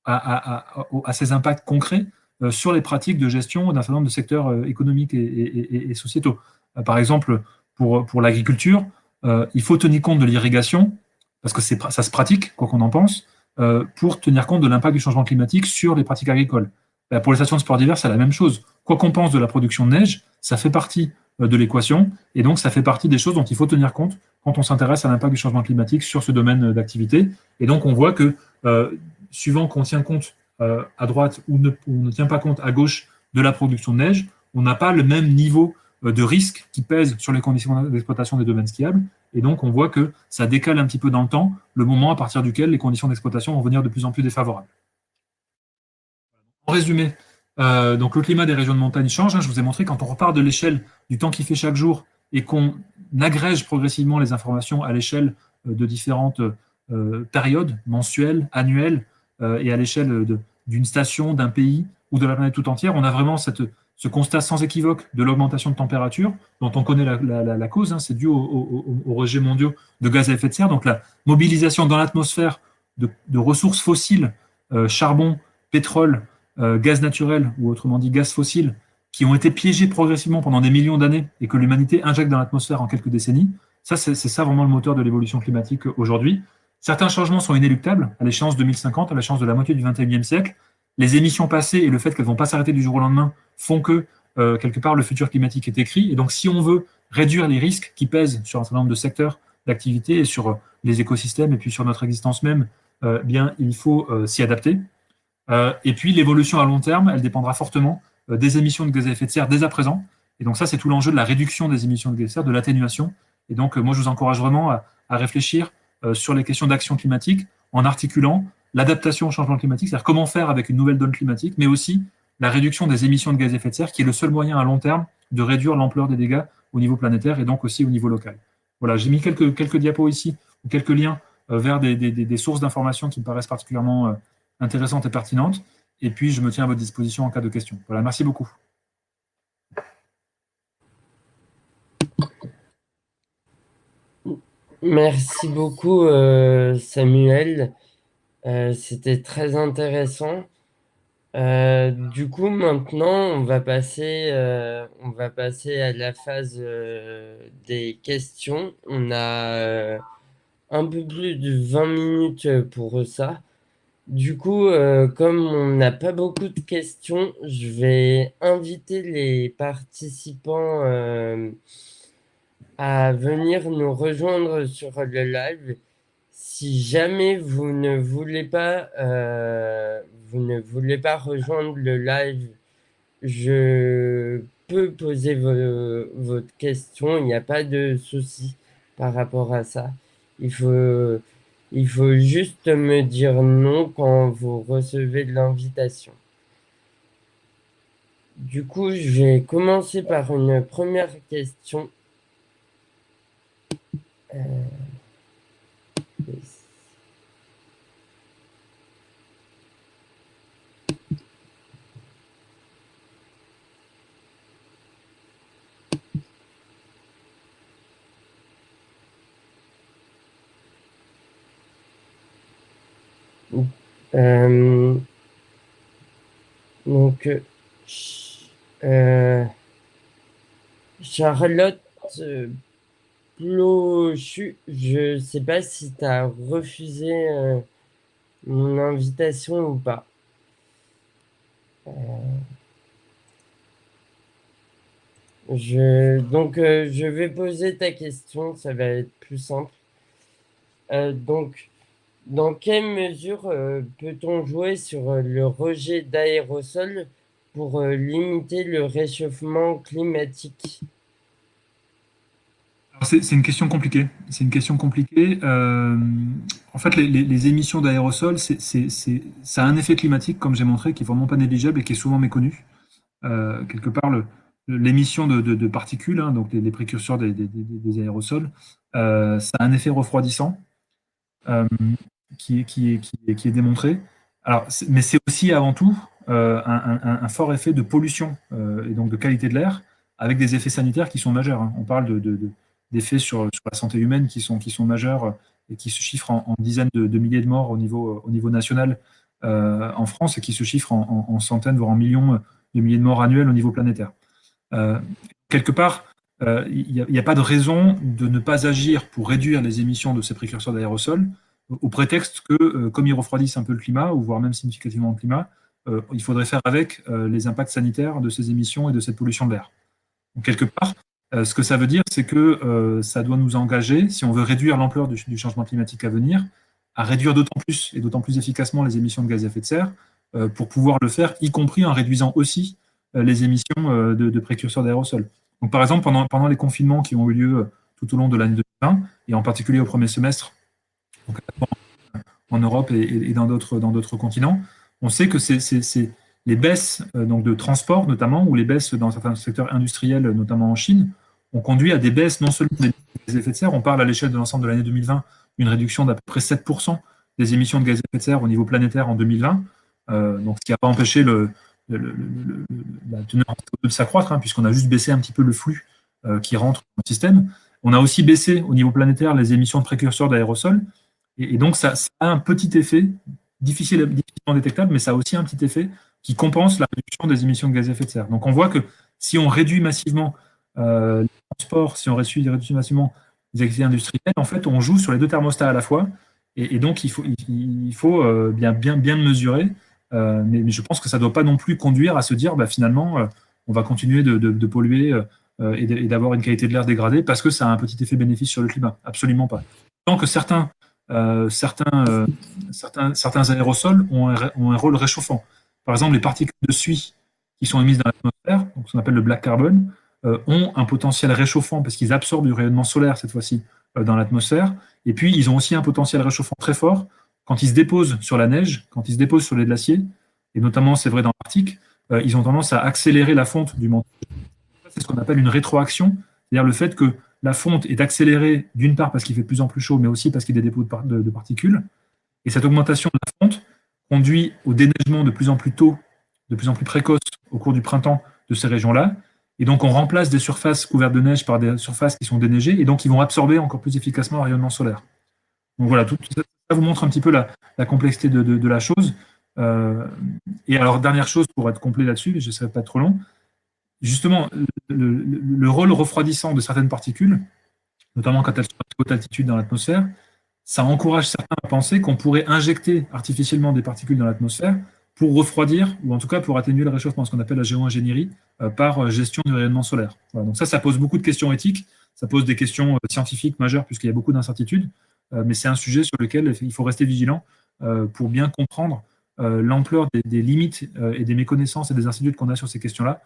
à ces impacts concrets sur les pratiques de gestion d'un certain nombre de secteurs économiques et sociétaux. Par exemple, pour l'agriculture, il faut tenir compte de l'irrigation, parce que ça se pratique, quoi qu'on en pense, pour tenir compte de l'impact du changement climatique sur les pratiques agricoles. Pour les stations de sport d'hiver, c'est la même chose. Quoi qu'on pense de la production de neige, ça fait partie de l'équation, et donc ça fait partie des choses dont il faut tenir compte quand on s'intéresse à l'impact du changement climatique sur ce domaine d'activité. Et donc on voit que suivant qu'on tient compte à droite ou on ne tient pas compte à gauche de la production de neige, on n'a pas le même niveau de risque qui pèse sur les conditions d'exploitation des domaines skiables. Et donc, on voit que ça décale un petit peu dans le temps le moment à partir duquel les conditions d'exploitation vont devenir de plus en plus défavorables. En résumé, donc le climat des régions de montagne change. Je vous ai montré quand on repart de l'échelle du temps qu'il fait chaque jour et qu'on agrège progressivement les informations à l'échelle de différentes périodes mensuelles, annuelles et à l'échelle d'une station, d'un pays ou de la planète tout entière, on a vraiment ce constat sans équivoque de l'augmentation de température dont on connaît la cause. C'est dû aux rejets mondiaux de gaz à effet de serre. Donc la mobilisation dans l'atmosphère de ressources fossiles, charbon, pétrole, gaz naturel, ou autrement dit gaz fossile, qui ont été piégés progressivement pendant des millions d'années et que l'humanité injecte dans l'atmosphère en quelques décennies. Ça, c'est ça vraiment le moteur de l'évolution climatique aujourd'hui. Certains changements sont inéluctables à l'échéance 2050, à l'échéance de la moitié du 21e siècle. Les émissions passées et le fait qu'elles ne vont pas s'arrêter du jour au lendemain font que, quelque part, le futur climatique est écrit. Et donc, si on veut réduire les risques qui pèsent sur un certain nombre de secteurs d'activité et sur les écosystèmes et puis sur notre existence même, bien, il faut s'y adapter. Et puis l'évolution à long terme, elle dépendra fortement des émissions de gaz à effet de serre dès à présent. Et donc ça, c'est tout l'enjeu de la réduction des émissions de gaz à effet de serre, de l'atténuation. Et donc moi, je vous encourage vraiment à réfléchir sur les questions d'action climatique en articulant l'adaptation au changement climatique, c'est-à-dire comment faire avec une nouvelle donne climatique, mais aussi la réduction des émissions de gaz à effet de serre, qui est le seul moyen à long terme de réduire l'ampleur des dégâts au niveau planétaire et donc aussi au niveau local. Voilà, j'ai mis quelques diapos ici, ou quelques liens vers des sources d'informations qui me paraissent particulièrement intéressantes et pertinentes. Et puis, je me tiens à votre disposition en cas de questions. Voilà, merci beaucoup. Merci beaucoup, Samuel. C'était très intéressant. Du coup, maintenant, on va passer à la phase des questions. On a un peu plus de 20 minutes pour ça. Du coup, comme on n'a pas beaucoup de questions, je vais inviter les participants à venir nous rejoindre sur le live. Si jamais vous ne voulez pas rejoindre le live, je peux poser votre question. Il n'y a pas de souci par rapport à ça. Il faut, il faut juste me dire non quand vous recevez l'invitation. Du coup, je vais commencer par une première question. Euh, euh, donc, euh, Charlotte Clochu, je sais pas si tu as refusé mon invitation ou pas. Je vais poser ta question, ça va être plus simple. Donc, dans quelle mesure peut-on jouer sur le rejet d'aérosols pour limiter le réchauffement climatique? Alors, c'est une question compliquée. C'est une question compliquée. En fait, les émissions d'aérosols, ça a un effet climatique, comme j'ai montré, qui est vraiment pas négligeable et qui est souvent méconnu. Quelque part, l'émission de particules, hein, donc les précurseurs des aérosols, ça a un effet refroidissant euh, qui est démontré. Alors, mais c'est aussi avant tout un fort effet de pollution et donc de qualité de l'air, avec des effets sanitaires qui sont majeurs, hein. On parle d'effets sur la santé humaine qui sont majeurs et qui se chiffrent en dizaines de milliers de morts au niveau national en France et qui se chiffrent en centaines, voire en millions de milliers de morts annuels au niveau planétaire. Euh, Quelque part, il n'y a pas de raison de ne pas agir pour réduire les émissions de ces précurseurs d'aérosols, au prétexte que, comme ils refroidissent un peu le climat, ou voire même significativement le climat, il faudrait faire avec les impacts sanitaires de ces émissions et de cette pollution de l'air. Donc, quelque part, ce que ça veut dire, c'est que ça doit nous engager, si on veut réduire l'ampleur du changement climatique à venir, à réduire d'autant plus et d'autant plus efficacement les émissions de gaz à effet de serre, pour pouvoir le faire, y compris en réduisant aussi les émissions de précurseurs d'aérosols. Donc, par exemple, pendant les confinements qui ont eu lieu tout au long de l'année 2020, et en particulier au premier semestre, donc en Europe et dans d'autres continents, on sait que les baisses donc de transport notamment, ou les baisses dans certains secteurs industriels, notamment en Chine, ont conduit à des baisses non seulement des gaz à effet de serre, on parle à l'échelle de l'ensemble de l'année 2020 d'une réduction d'à peu près 7% des émissions de gaz à effet de serre au niveau planétaire en 2020, donc ce qui n'a pas empêché la teneur en CO2 de s'accroître, hein, puisqu'on a juste baissé un petit peu le flux qui rentre dans le système. On a aussi baissé au niveau planétaire les émissions de précurseurs d'aérosols, et donc, ça a un petit effet, difficilement détectable, mais ça a aussi un petit effet qui compense la réduction des émissions de gaz à effet de serre. Donc, on voit que si on réduit massivement les transports, si on réduit massivement les activités industrielles, en fait, on joue sur les deux thermostats à la fois. Et donc, il faut bien le mesurer. Mais je pense que ça ne doit pas non plus conduire à se dire, bah, finalement, on va continuer de polluer et d'avoir une qualité de l'air dégradée parce que ça a un petit effet bénéfice sur le climat. Absolument pas. Tant que euh, certains, euh, certains aérosols ont un rôle réchauffant. Par exemple, les particules de suie qui sont émises dans l'atmosphère, donc ce qu'on appelle le black carbon, ont un potentiel réchauffant parce qu'ils absorbent du rayonnement solaire cette fois-ci dans l'atmosphère. Et puis, ils ont aussi un potentiel réchauffant très fort quand ils se déposent sur la neige, quand ils se déposent sur les glaciers, et notamment, c'est vrai dans l'Arctique, ils ont tendance à accélérer la fonte du manteau. C'est ce qu'on appelle une rétroaction, c'est-à-dire le fait que la fonte est accélérée d'une part parce qu'il fait de plus en plus chaud, mais aussi parce qu'il y a des dépôts de particules. Et cette augmentation de la fonte conduit au déneigement de plus en plus tôt, de plus en plus précoce au cours du printemps de ces régions-là. Et donc on remplace des surfaces couvertes de neige par des surfaces qui sont déneigées et donc ils vont absorber encore plus efficacement le rayonnement solaire. Donc voilà, tout ça, ça vous montre un petit peu la complexité de la chose. Euh, et alors, dernière chose pour être complet là-dessus, je ne serai pas trop long, justement, le rôle refroidissant de certaines particules, notamment quand elles sont à haute altitude dans l'atmosphère, ça encourage certains à penser qu'on pourrait injecter artificiellement des particules dans l'atmosphère pour refroidir, ou en tout cas pour atténuer le réchauffement, ce qu'on appelle la géo-ingénierie, par gestion du rayonnement solaire. Voilà, donc ça pose beaucoup de questions éthiques, ça pose des questions scientifiques majeures, puisqu'il y a beaucoup d'incertitudes, mais c'est un sujet sur lequel il faut rester vigilant pour bien comprendre l'ampleur des limites et des méconnaissances et des incertitudes qu'on a sur ces questions-là,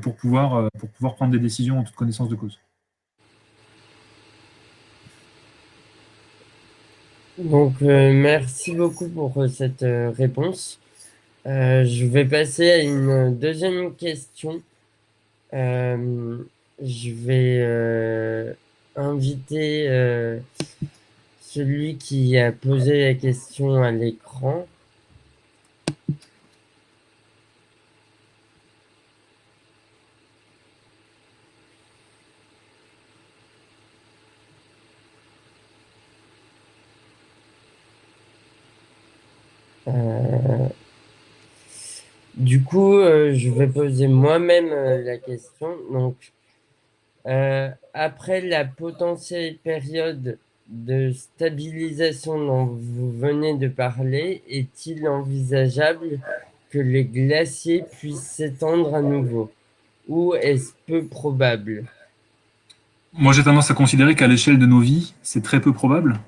pour pouvoir prendre des décisions en toute connaissance de cause. Merci beaucoup pour cette réponse. Je vais passer à une deuxième question. Euh, je vais inviter celui qui a posé la question à l'écran. Euh, du coup, je vais poser moi-même la question. Donc, Après la potentielle période de stabilisation dont vous venez de parler, est-il envisageable que les glaciers puissent s'étendre à nouveau? Ou est-ce peu probable? Moi, j'ai tendance à considérer qu'à l'échelle de nos vies, c'est très peu probable,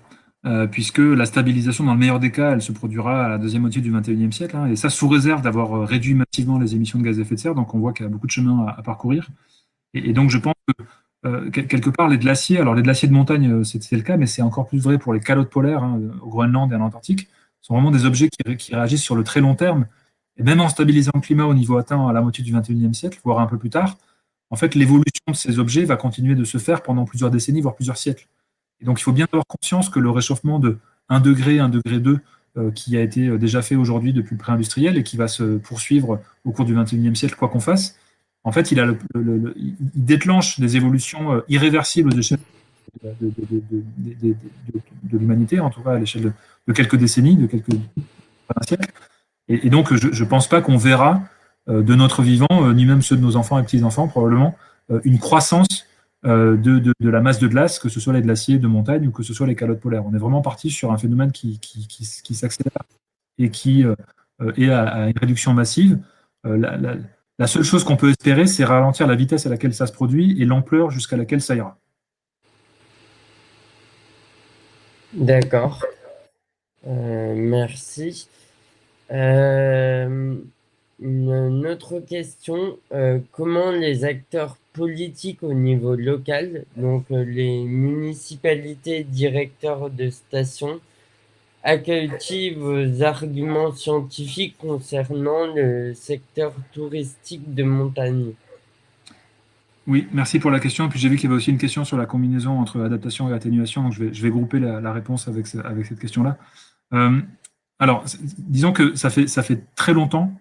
puisque la stabilisation, dans le meilleur des cas, elle se produira à la deuxième moitié du XXIe siècle, hein, et ça sous réserve d'avoir réduit massivement les émissions de gaz à effet de serre. Donc, on voit qu'il y a beaucoup de chemin à parcourir. Et donc, je pense que quelque part, les glaciers, alors les glaciers de montagne, c'est le cas, mais c'est encore plus vrai pour les calottes polaires, hein, au Groenland et en Antarctique, sont vraiment des objets qui réagissent sur le très long terme. Et même en stabilisant le climat au niveau atteint à la moitié du XXIe siècle, voire un peu plus tard, en fait, l'évolution de ces objets va continuer de se faire pendant plusieurs décennies, voire plusieurs siècles. Et donc, il faut bien avoir conscience que le réchauffement de 1 degré, 1 degré 2, qui a été déjà fait aujourd'hui depuis le pré-industriel et qui va se poursuivre au cours du XXIe siècle, quoi qu'on fasse, en fait, il déclenche des évolutions irréversibles aux échelles de l'humanité, en tout cas à l'échelle de quelques décennies, de quelques siècles. Et donc, je ne pense pas qu'on verra de notre vivant, ni même ceux de nos enfants et petits-enfants, probablement, une croissance de la masse de glace, que ce soit les glaciers de montagne ou que ce soit les calottes polaires. On est vraiment parti sur un phénomène qui s'accélère et qui est à une réduction massive. Euh, la, la- la seule chose qu'on peut espérer, c'est ralentir la vitesse à laquelle ça se produit et l'ampleur jusqu'à laquelle ça ira. D'accord. Merci. Euh, une autre question, comment les acteurs politiques au niveau local, donc les municipalités, directeurs de stations, accueillent-ils vos arguments scientifiques concernant le secteur touristique de montagne? Oui, merci pour la question. Et puis j'ai vu qu'il y avait aussi une question sur la combinaison entre adaptation et atténuation. Donc je vais grouper la réponse avec cette question-là. Euh, alors, disons que ça fait très longtemps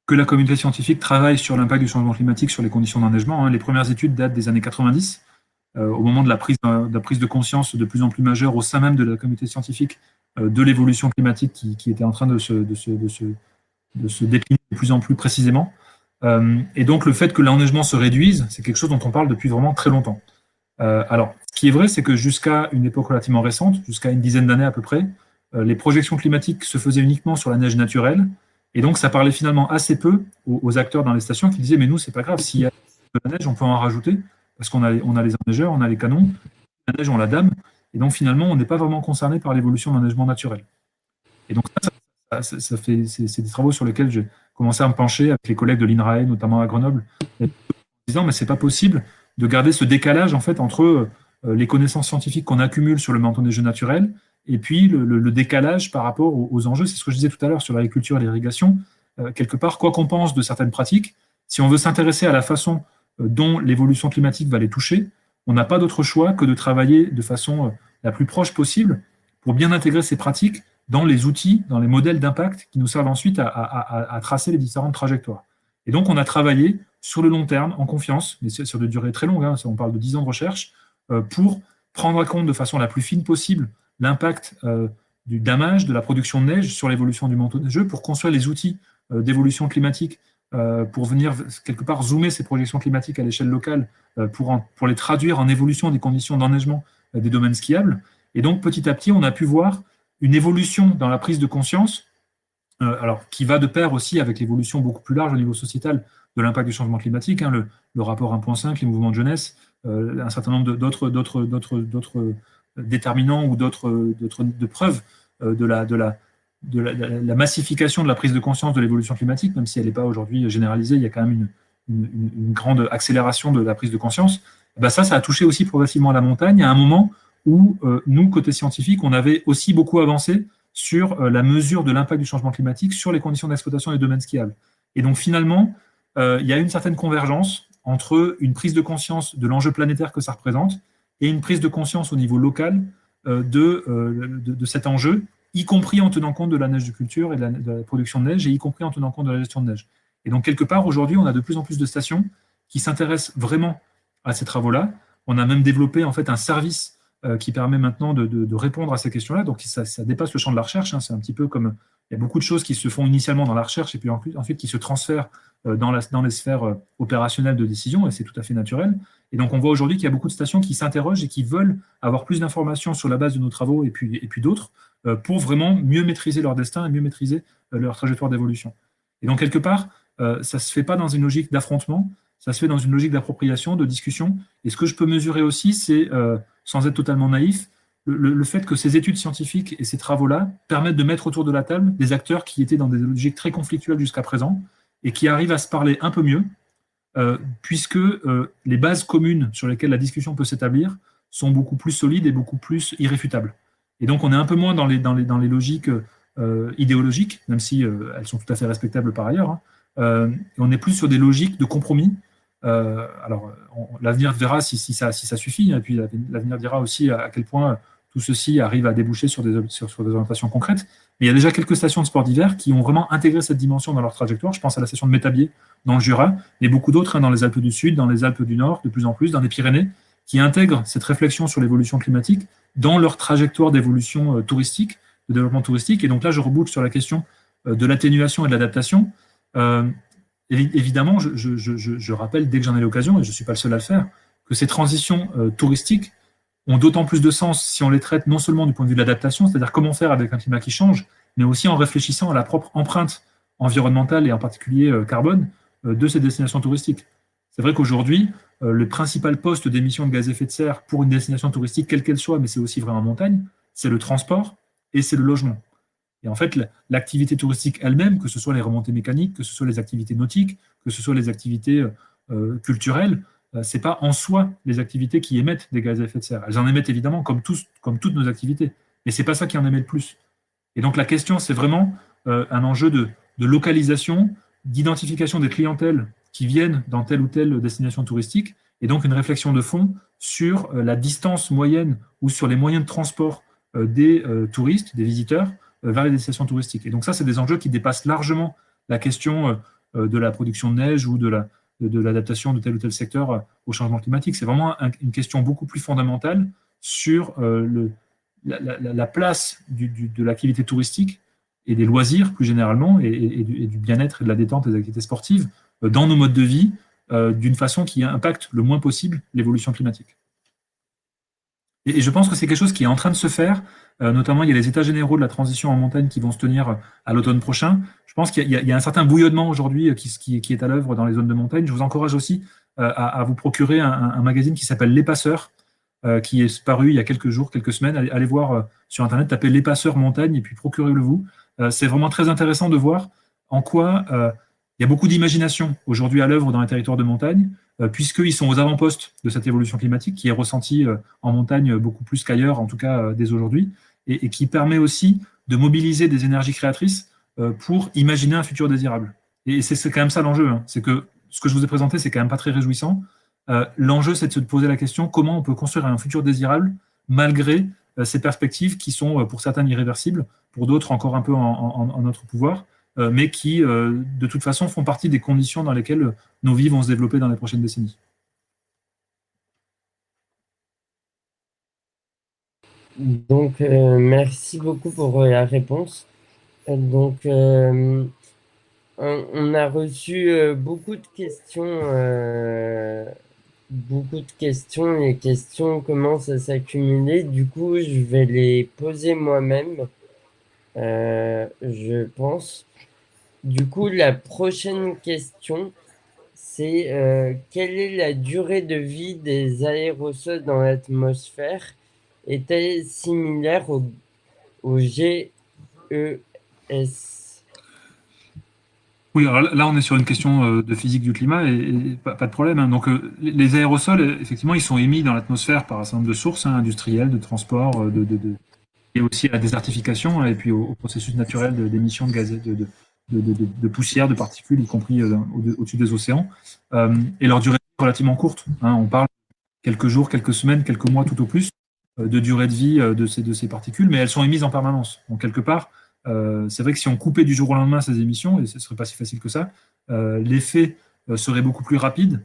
que la communauté scientifique travaille sur l'impact du changement climatique sur les conditions d'enneigement, hein. Les premières études datent des années 90, au moment de la prise de conscience de plus en plus majeure au sein même de la communauté scientifique de l'évolution climatique qui était en train de se décliner de plus en plus précisément. Et donc le fait que l'enneigement se réduise, c'est quelque chose dont on parle depuis vraiment très longtemps. Alors, ce qui est vrai, c'est que jusqu'à une époque relativement récente, jusqu'à une dizaine d'années à peu près, les projections climatiques se faisaient uniquement sur la neige naturelle. Et donc, ça parlait finalement assez peu aux acteurs dans les stations qui disaient, mais nous, c'est pas grave, s'il y a de la neige, on peut en rajouter, parce qu'on a les enneigeurs, on a les canons, la neige, on la dame. Et donc, finalement, on n'est pas vraiment concerné par l'évolution de l'enneigement naturel. Et donc, c'est des travaux sur lesquels j'ai commencé à me pencher avec les collègues de l'INRAE, notamment à Grenoble, en disant, mais c'est pas possible de garder ce décalage en fait entre les connaissances scientifiques qu'on accumule sur le manteau neigeux naturel et puis le décalage par rapport aux enjeux. C'est ce que je disais tout à l'heure sur l'agriculture et l'irrigation. Quelque part, quoi qu'on pense de certaines pratiques, si on veut s'intéresser à la façon dont l'évolution climatique va les toucher, on n'a pas d'autre choix que de travailler de façon la plus proche possible pour bien intégrer ces pratiques dans les outils, dans les modèles d'impact qui nous servent ensuite à tracer les différentes trajectoires. Et donc, on a travaillé sur le long terme, en confiance, mais sur des durées très longues, hein, on parle de 10 ans de recherche, pour prendre en compte de façon la plus fine possible l'impact du damage, de la production de neige sur l'évolution du manteau neigeux, pour construire les outils d'évolution climatique, pour venir quelque part zoomer ces projections climatiques à l'échelle locale, pour les traduire en évolution des conditions d'enneigement des domaines skiables. Et donc, petit à petit, on a pu voir une évolution dans la prise de conscience, alors qui va de pair aussi avec l'évolution beaucoup plus large au niveau sociétal de l'impact du changement climatique, hein, le rapport 1.5, les mouvements de jeunesse, un certain nombre d'autres déterminants ou de preuves de la massification de la prise de conscience de l'évolution climatique, même si elle n'est pas aujourd'hui généralisée, il y a quand même une grande accélération de la prise de conscience. Ben ça a touché aussi progressivement la montagne à un moment où nous, côté scientifique, on avait aussi beaucoup avancé sur la mesure de l'impact du changement climatique sur les conditions d'exploitation des domaines skiables. Et donc finalement, il y a une certaine convergence entre une prise de conscience de l'enjeu planétaire que ça représente et une prise de conscience au niveau local de cet enjeu, y compris en tenant compte de la neige de culture et de la production de neige, et y compris en tenant compte de la gestion de neige. Et donc quelque part, aujourd'hui, on a de plus en plus de stations qui s'intéressent vraiment à ces travaux-là. On a même développé en fait un service qui permet maintenant de répondre à ces questions-là. Donc ça dépasse le champ de la recherche, hein. C'est un petit peu comme il y a beaucoup de choses qui se font initialement dans la recherche et puis ensuite qui se transfèrent dans les sphères opérationnelles de décision, et c'est tout à fait naturel. Et donc on voit aujourd'hui qu'il y a beaucoup de stations qui s'interrogent et qui veulent avoir plus d'informations sur la base de nos travaux et puis d'autres pour vraiment mieux maîtriser leur destin et mieux maîtriser leur trajectoire d'évolution. Et donc quelque part, ça ne se fait pas dans une logique d'affrontement, ça se fait dans une logique d'appropriation, de discussion. Et ce que je peux mesurer aussi, c'est, sans être totalement naïf, le fait que ces études scientifiques et ces travaux-là permettent de mettre autour de la table des acteurs qui étaient dans des logiques très conflictuelles jusqu'à présent et qui arrivent à se parler un peu mieux, puisque les bases communes sur lesquelles la discussion peut s'établir sont beaucoup plus solides et beaucoup plus irréfutables. Et donc on est un peu moins dans les logiques idéologiques, même si elles sont tout à fait respectables par ailleurs, hein. On est plus sur des logiques de compromis. Alors, l'avenir verra si ça suffit, et puis l'avenir dira aussi à quel point tout ceci arrive à déboucher sur des orientations concrètes. Mais il y a déjà quelques stations de sport d'hiver qui ont vraiment intégré cette dimension dans leur trajectoire. Je pense à la station de Métabier dans le Jura, mais beaucoup d'autres, hein, dans les Alpes du Sud, dans les Alpes du Nord, de plus en plus, dans les Pyrénées, qui intègrent cette réflexion sur l'évolution climatique dans leur trajectoire d'évolution touristique, de développement touristique. Et donc là, je reboucle sur la question de l'atténuation et de l'adaptation. Euh, Évidemment, je rappelle dès que j'en ai l'occasion, et je ne suis pas le seul à le faire, que ces transitions touristiques ont d'autant plus de sens si on les traite non seulement du point de vue de l'adaptation, c'est-à-dire comment faire avec un climat qui change, mais aussi en réfléchissant à la propre empreinte environnementale et en particulier carbone de ces destinations touristiques. C'est vrai qu'aujourd'hui, le principal poste d'émission de gaz à effet de serre pour une destination touristique, quelle qu'elle soit, mais c'est aussi vrai en montagne, c'est le transport et c'est le logement. Et en fait, l'activité touristique elle-même, que ce soit les remontées mécaniques, que ce soit les activités nautiques, que ce soit les activités culturelles, ce n'est pas en soi les activités qui émettent des gaz à effet de serre. Elles en émettent évidemment comme toutes nos activités, mais ce n'est pas ça qui en émet le plus. Et donc la question, c'est vraiment un enjeu de localisation, d'identification des clientèles qui viennent dans telle ou telle destination touristique, et donc une réflexion de fond sur la distance moyenne ou sur les moyens de transport des touristes, des visiteurs, vers les destinations touristiques. Et donc ça, c'est des enjeux qui dépassent largement la question de la production de neige ou de l'adaptation de tel ou tel secteur au changement climatique. C'est vraiment une question beaucoup plus fondamentale sur la place de l'activité touristique et des loisirs plus généralement, et du bien-être et de la détente et des activités sportives dans nos modes de vie d'une façon qui impacte le moins possible l'évolution climatique. Et je pense que c'est quelque chose qui est en train de se faire. Notamment, il y a les états généraux de la transition en montagne qui vont se tenir à l'automne prochain. Je pense qu'il y a un certain bouillonnement aujourd'hui qui est à l'œuvre dans les zones de montagne. Je vous encourage aussi à vous procurer un magazine qui s'appelle Les Passeurs, qui est paru il y a quelques jours, quelques semaines. Allez voir sur Internet, tapez Les Passeurs montagne et puis procurez-le vous. C'est vraiment très intéressant de voir en quoi il y a beaucoup d'imagination aujourd'hui à l'œuvre dans les territoires de montagne, puisqu'ils sont aux avant-postes de cette évolution climatique qui est ressentie en montagne beaucoup plus qu'ailleurs, en tout cas dès aujourd'hui, et qui permet aussi de mobiliser des énergies créatrices pour imaginer un futur désirable. Et c'est quand même ça l'enjeu, hein. C'est que ce que je vous ai présenté, c'est quand même pas très réjouissant. L'enjeu, c'est de se poser la question comment on peut construire un futur désirable malgré ces perspectives qui sont pour certains irréversibles, pour d'autres encore un peu en notre pouvoir, mais qui, de toute façon, font partie des conditions dans lesquelles nos vies vont se développer dans les prochaines décennies. Donc, merci beaucoup pour la réponse. Donc, on a reçu beaucoup de questions. Les questions commencent à s'accumuler. Du coup, je vais les poser moi-même, je pense. Du coup, la prochaine question, c'est quelle est la durée de vie des aérosols dans l'atmosphère? Est-elle similaire au GES? Oui, alors là, on est sur une question de physique du climat et pas de problème, hein. Donc, les aérosols, effectivement, ils sont émis dans l'atmosphère par un certain nombre de sources, hein, industrielles, de transport, et aussi à la désertification, hein, et puis au processus naturel d'émission de gaz, de poussière, de particules, y compris au-dessus des océans. Et leur durée est relativement courte, hein. On parle quelques jours, quelques semaines, quelques mois tout au plus de durée de vie de ces particules, mais elles sont émises en permanence. Donc, quelque part, c'est vrai que si on coupait du jour au lendemain ces émissions, et ce ne serait pas si facile que ça, l'effet serait beaucoup plus rapide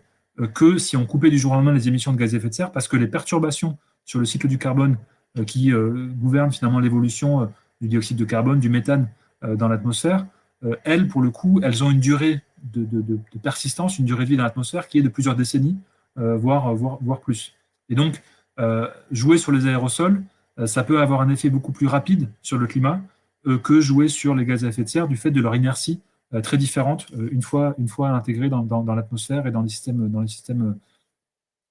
que si on coupait du jour au lendemain les émissions de gaz à effet de serre, parce que les perturbations sur le cycle du carbone qui gouverne finalement l'évolution du dioxyde de carbone, du méthane dans l'atmosphère, elles, pour le coup, elles ont une durée de persistance, une durée de vie dans l'atmosphère qui est de plusieurs décennies, voire plus. Et donc, jouer sur les aérosols, ça peut avoir un effet beaucoup plus rapide sur le climat que jouer sur les gaz à effet de serre du fait de leur inertie très différente une fois intégrés dans l'atmosphère et dans les systèmes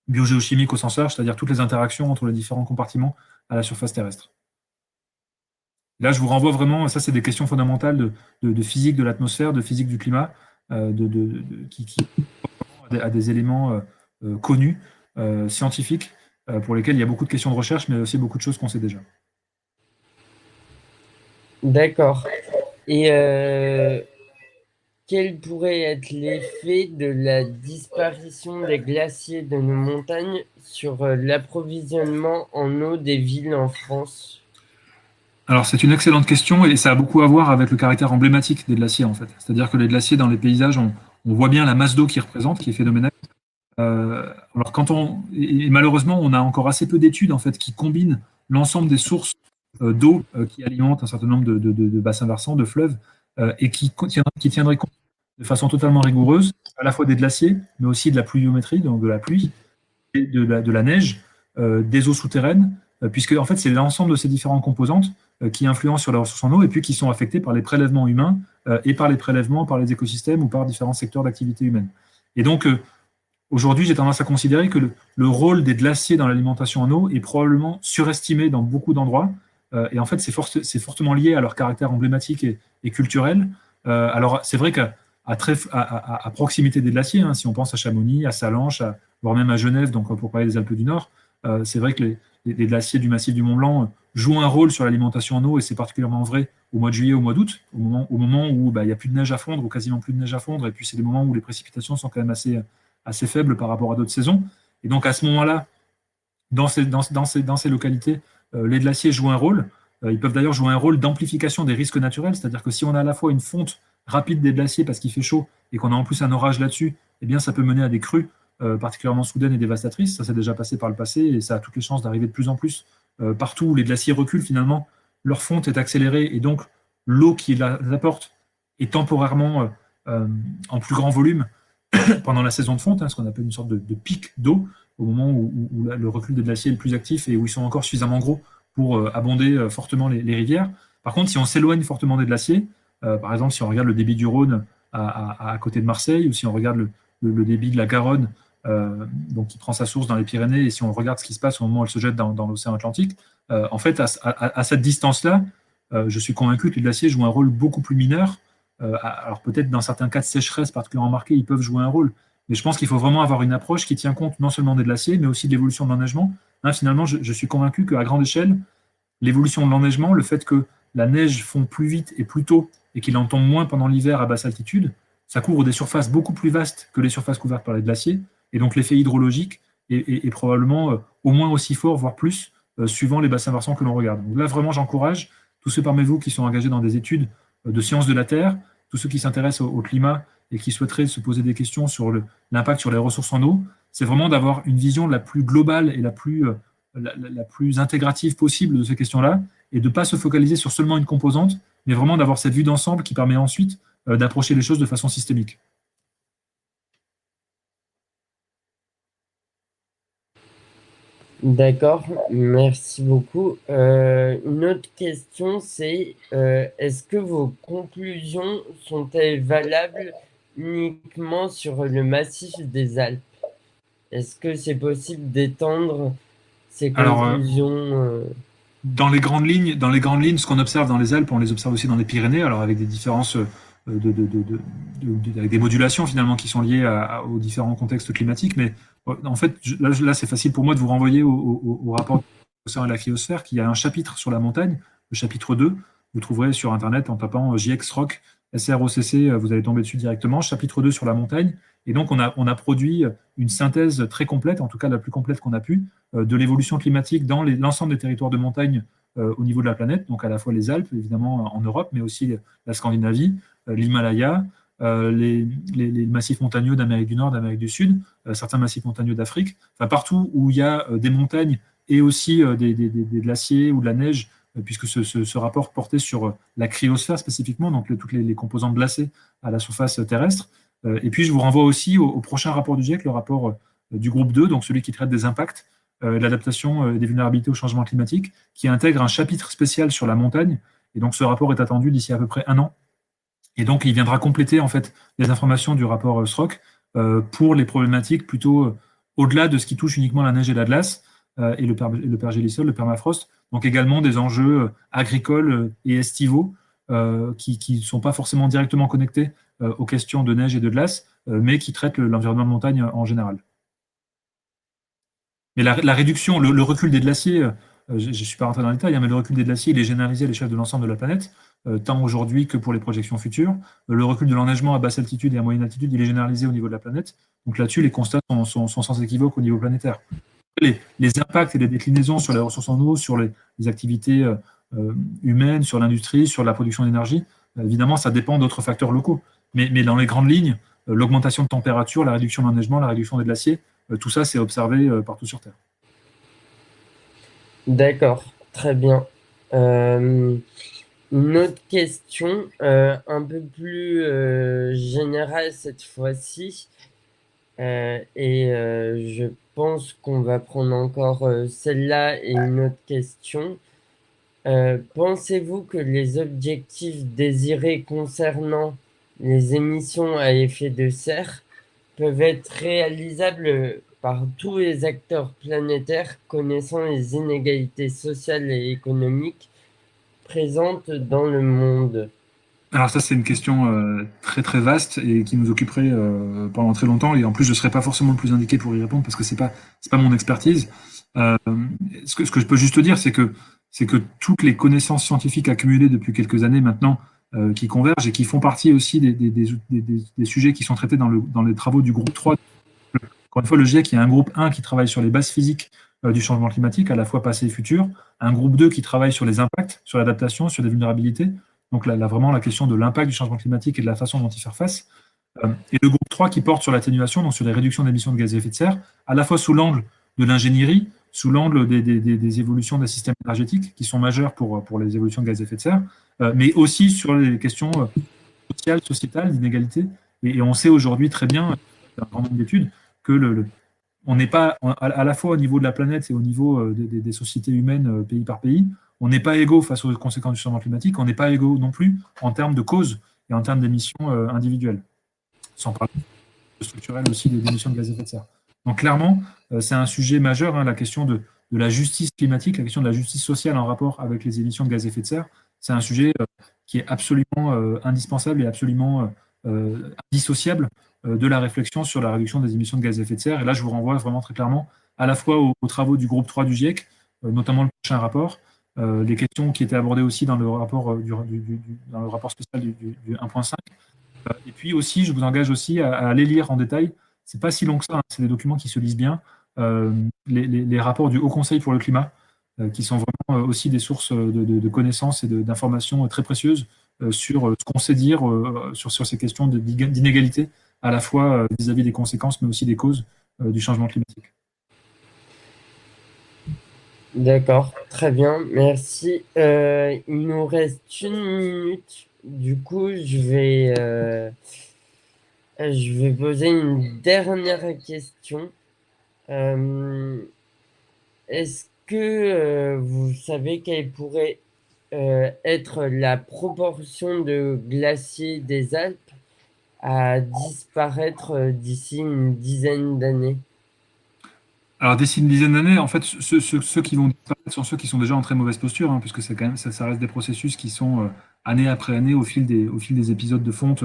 biogéochimiques au sens large, c'est-à-dire toutes les interactions entre les différents compartiments à la surface terrestre. Là, je vous renvoie vraiment, ça c'est des questions fondamentales de physique de l'atmosphère, de physique du climat, qui à des éléments connus, scientifiques, pour lesquels il y a beaucoup de questions de recherche, mais aussi beaucoup de choses qu'on sait déjà. D'accord. Et quel pourrait être l'effet de la disparition des glaciers de nos montagnes sur l'approvisionnement en eau des villes en France? Alors, c'est une excellente question et ça a beaucoup à voir avec le caractère emblématique des glaciers, en fait. C'est-à-dire que les glaciers, dans les paysages, on voit bien la masse d'eau qu'ils représentent, qui est phénoménale. Alors, et malheureusement, on a encore assez peu d'études, en fait, qui combinent l'ensemble des sources d'eau qui alimentent un certain nombre de bassins versants, de fleuves, et qui tiendraient compte de façon totalement rigoureuse, à la fois des glaciers, mais aussi de la pluviométrie, donc de la pluie, et de la neige, des eaux souterraines, puisque en fait, c'est l'ensemble de ces différentes composantes qui influencent sur la ressource en eau et puis qui sont affectées par les prélèvements humains et par les prélèvements par les écosystèmes ou par différents secteurs d'activité humaine. Et donc, aujourd'hui, j'ai tendance à considérer que le rôle des glaciers dans l'alimentation en eau est probablement surestimé dans beaucoup d'endroits. Et en fait, c'est fortement lié à leur caractère emblématique et culturel. Alors, c'est vrai qu'à proximité des glaciers, hein, si on pense à Chamonix, à Sallanches, voire même à Genève, donc pour parler des Alpes du Nord, c'est vrai que les glaciers du massif du Mont Blanc jouent un rôle sur l'alimentation en eau, et c'est particulièrement vrai au mois de juillet, au mois d'août, au moment où bah, il n'y a plus de neige à fondre, ou quasiment plus de neige à fondre, et puis c'est des moments où les précipitations sont quand même assez faible par rapport à d'autres saisons. Et donc à ce moment-là, dans ces localités, les glaciers jouent un rôle. Ils peuvent d'ailleurs jouer un rôle d'amplification des risques naturels, c'est-à-dire que si on a à la fois une fonte rapide des glaciers parce qu'il fait chaud et qu'on a en plus un orage là-dessus, eh bien ça peut mener à des crues particulièrement soudaines et dévastatrices. Ça s'est déjà passé par le passé et ça a toutes les chances d'arriver de plus en plus. Partout où les glaciers reculent, finalement, leur fonte est accélérée et donc l'eau qui les apporte est temporairement en plus grand volume pendant la saison de fonte, hein, ce qu'on appelle une sorte de pic d'eau, au moment où le recul des glaciers est le plus actif et où ils sont encore suffisamment gros pour abonder fortement les rivières. Par contre, si on s'éloigne fortement des glaciers, par exemple si on regarde le débit du Rhône à côté de Marseille, ou si on regarde le débit de la Garonne, donc qui prend sa source dans les Pyrénées, et si on regarde ce qui se passe au moment où elle se jette dans l'océan Atlantique, en fait, à cette distance-là, je suis convaincu que les glaciers jouent un rôle beaucoup plus mineur. Alors peut-être dans certains cas de sécheresse particulièrement marqués, ils peuvent jouer un rôle. Mais je pense qu'il faut vraiment avoir une approche qui tient compte non seulement des glaciers, mais aussi de l'évolution de l'enneigement. Hein, finalement, je suis convaincu qu'à grande échelle, l'évolution de l'enneigement, le fait que la neige fond plus vite et plus tôt et qu'il en tombe moins pendant l'hiver à basse altitude, ça couvre des surfaces beaucoup plus vastes que les surfaces couvertes par les glaciers. Et donc l'effet hydrologique est probablement au moins aussi fort, voire plus, suivant les bassins versants que l'on regarde. Donc là, vraiment, j'encourage tous ceux parmi vous qui sont engagés dans des études de sciences de la Terre, tous ceux qui s'intéressent au climat et qui souhaiteraient se poser des questions sur l'impact sur les ressources en eau, c'est vraiment d'avoir une vision la plus globale et la plus intégrative possible de ces questions-là, et de ne pas se focaliser sur seulement une composante, mais vraiment d'avoir cette vue d'ensemble qui permet ensuite d'approcher les choses de façon systémique. D'accord, merci beaucoup. Une autre question, c'est est-ce que vos conclusions sont-elles valables uniquement sur le massif des Alpes? Est-ce que c'est possible d'étendre ces Alors, conclusions? dans les grandes lignes, ce qu'on observe dans les Alpes, on les observe aussi dans les Pyrénées, alors avec des différences, avec des modulations finalement qui sont liées aux différents contextes climatiques. Mais en fait, là, c'est facile pour moi de vous renvoyer au rapport de l'océan et de la cryosphère, qui a un chapitre sur la montagne, le chapitre 2. Vous trouverez sur Internet en tapant JXROC, SROCC, vous allez tomber dessus directement, chapitre 2 sur la montagne. Et donc, on a produit une synthèse très complète, en tout cas la plus complète qu'on a pu, de l'évolution climatique dans l'ensemble des territoires de montagne au niveau de la planète, donc à la fois les Alpes, évidemment en Europe, mais aussi la Scandinavie, l'Himalaya, les massifs montagneux d'Amérique du Nord, d'Amérique du Sud, certains massifs montagneux d'Afrique, enfin partout où il y a des montagnes et aussi des glaciers ou de la neige, puisque ce rapport portait sur la cryosphère spécifiquement, donc toutes les composantes glacées à la surface terrestre. Et puis je vous renvoie aussi au prochain rapport du GIEC, le rapport du groupe 2, donc celui qui traite des impacts, de l'adaptation et des vulnérabilités au changement climatique, qui intègre un chapitre spécial sur la montagne. Et donc ce rapport est attendu d'ici à peu près un an. Et donc il viendra compléter en fait les informations du rapport SROC pour les problématiques plutôt au-delà de ce qui touche uniquement la neige et la glace et le pergélisol, le permafrost. Donc également des enjeux agricoles et estivaux qui ne sont pas forcément directement connectés aux questions de neige et de glace, mais qui traitent l'environnement de montagne en général. Mais la réduction, le recul des glaciers, je ne suis pas rentré dans les détails, hein, mais le recul des glaciers, il est généralisé à l'échelle de l'ensemble de la planète, tant aujourd'hui que pour les projections futures. Le recul de l'enneigement à basse altitude et à moyenne altitude, il est généralisé au niveau de la planète. Donc là-dessus, les constats sont sans équivoque au niveau planétaire. Les impacts et les déclinaisons sur les ressources en eau, sur les activités humaines, sur l'industrie, sur la production d'énergie, évidemment, ça dépend d'autres facteurs locaux. Mais dans les grandes lignes, l'augmentation de température, la réduction de l'enneigement, la réduction des glaciers, tout ça, c'est observé partout sur Terre. D'accord, très bien. Euh, une autre question, un peu plus générale cette fois-ci, et je pense qu'on va prendre encore celle-là et une autre question. Pensez-vous que les objectifs désirés concernant les émissions à effet de serre peuvent être réalisables par tous les acteurs planétaires connaissant les inégalités sociales et économiques présentes dans le monde? Alors ça, c'est une question très très vaste et qui nous occuperait pendant très longtemps. Et en plus, je ne serais pas forcément le plus indiqué pour y répondre parce que c'est pas mon expertise. Euh, ce que je peux juste dire, c'est que toutes les connaissances scientifiques accumulées depuis quelques années maintenant, qui convergent et qui font partie aussi des sujets qui sont traités dans les travaux du groupe 3. Encore une fois, le GIEC, il y a un groupe 1 qui travaille sur les bases physiques du changement climatique, à la fois passé et futur, un groupe 2 qui travaille sur les impacts, sur l'adaptation, sur les vulnérabilités. Donc là, vraiment la question de l'impact du changement climatique et de la façon dont y faire face. Et le groupe 3 qui porte sur l'atténuation, donc sur les réductions d'émissions de gaz à effet de serre, à la fois sous l'angle de l'ingénierie, sous l'angle des évolutions des systèmes énergétiques qui sont majeures pour les évolutions de gaz à effet de serre, mais aussi sur les questions sociales, sociétales, d'inégalité. Et on sait aujourd'hui très bien, dans un grand nombre d'études, que on n'est pas, à la fois au niveau de la planète et au niveau des sociétés humaines pays par pays, on n'est pas égaux face aux conséquences du changement climatique, on n'est pas égaux non plus en termes de causes et en termes d'émissions individuelles, sans parler structurelles aussi des émissions de gaz à effet de serre. Donc clairement, c'est un sujet majeur, hein, la question de la justice climatique, la question de la justice sociale en rapport avec les émissions de gaz à effet de serre, c'est un sujet qui est absolument indispensable et absolument indissociable de la réflexion sur la réduction des émissions de gaz à effet de serre. Et là, je vous renvoie vraiment très clairement à la fois aux travaux du groupe 3 du GIEC, notamment le prochain rapport, les questions qui étaient abordées aussi dans le rapport, dans le rapport spécial du 1.5. Et puis aussi, je vous engage aussi à aller lire en détail. C'est pas si long que ça, hein, c'est des documents qui se lisent bien. Les rapports du Haut Conseil pour le climat, qui sont vraiment aussi des sources de connaissances et d'informations très précieuses sur ce qu'on sait dire sur ces questions d'inégalité, à la fois vis-à-vis des conséquences, mais aussi des causes du changement climatique. D'accord, très bien, merci. Il nous reste une minute. Du coup, je vais poser une dernière question. Euh, Est-ce que vous savez quelle pourrait être la proportion de glaciers des Alpes à disparaître d'ici une dizaine d'années? Alors, d'ici une dizaine d'années, en fait, ceux qui vont disparaître sont ceux qui sont déjà en très mauvaise posture, hein, puisque c'est quand même, ça reste des processus qui sont année après année au fil des épisodes de fonte.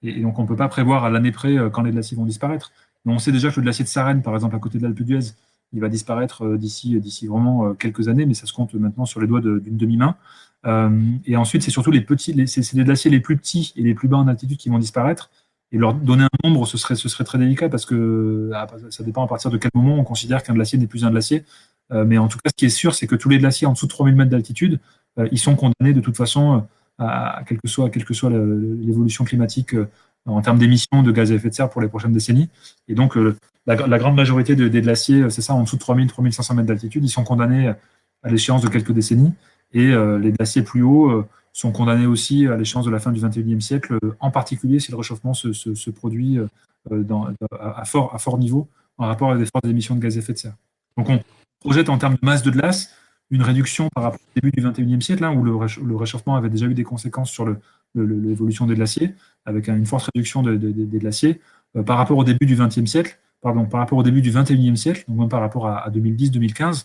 Et donc, on ne peut pas prévoir à l'année près quand les glaciers vont disparaître. Mais on sait déjà que le glacier de Sarenne, par exemple, à côté de l'Alpe d'Huez, il va disparaître d'ici vraiment quelques années, mais ça se compte maintenant sur les doigts d'une demi-main. Et ensuite, c'est surtout les petits, c'est les glaciers les plus petits et les plus bas en altitude qui vont disparaître. Et leur donner un nombre, ce serait très délicat parce que ça dépend à partir de quel moment on considère qu'un glacier n'est plus un glacier. Mais en tout cas, ce qui est sûr, c'est que tous les glaciers en dessous de 3000 mètres d'altitude, ils sont condamnés de toute façon, quelle que soit l'évolution climatique en termes d'émissions de gaz à effet de serre pour les prochaines décennies. Et donc, la grande majorité des glaciers, c'est ça, en dessous de 3 500 mètres d'altitude, ils sont condamnés à l'échéance de quelques décennies. Et les glaciers plus hauts sont condamnés aussi à l'échéance de la fin du 21e siècle, en particulier si le réchauffement se produit à fort niveau en rapport avec des fortes émissions de gaz à effet de serre. Donc on projette en termes de masse de glace une réduction par rapport au début du 21e siècle, hein, où le réchauffement avait déjà eu des conséquences sur l'évolution des glaciers, avec une forte réduction des glaciers. Par rapport au début du 20e siècle, pardon, par rapport au début du 21e siècle, donc même par rapport à 2010-2015,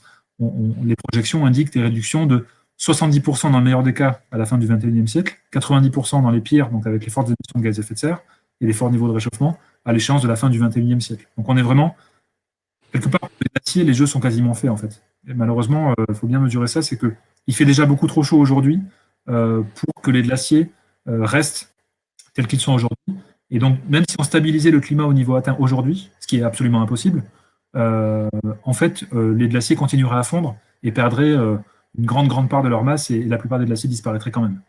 les projections indiquent des réductions de 70% dans le meilleur des cas à la fin du 21e siècle, 90% dans les pires, donc avec les fortes émissions de gaz à effet de serre et les forts niveaux de réchauffement, à l'échéance de la fin du 21e siècle. Donc on est vraiment, quelque part, pour les glaciers, les jeux sont quasiment faits en fait. Et malheureusement, il faut bien mesurer ça, c'est qu'il fait déjà beaucoup trop chaud aujourd'hui pour que les glaciers restent tels qu'ils sont aujourd'hui. Et donc, même si on stabilisait le climat au niveau atteint aujourd'hui, ce qui est absolument impossible, euh, en fait, les glaciers continueraient à fondre et perdraient une grande part de leur masse et la plupart des glaciers disparaîtraient quand même.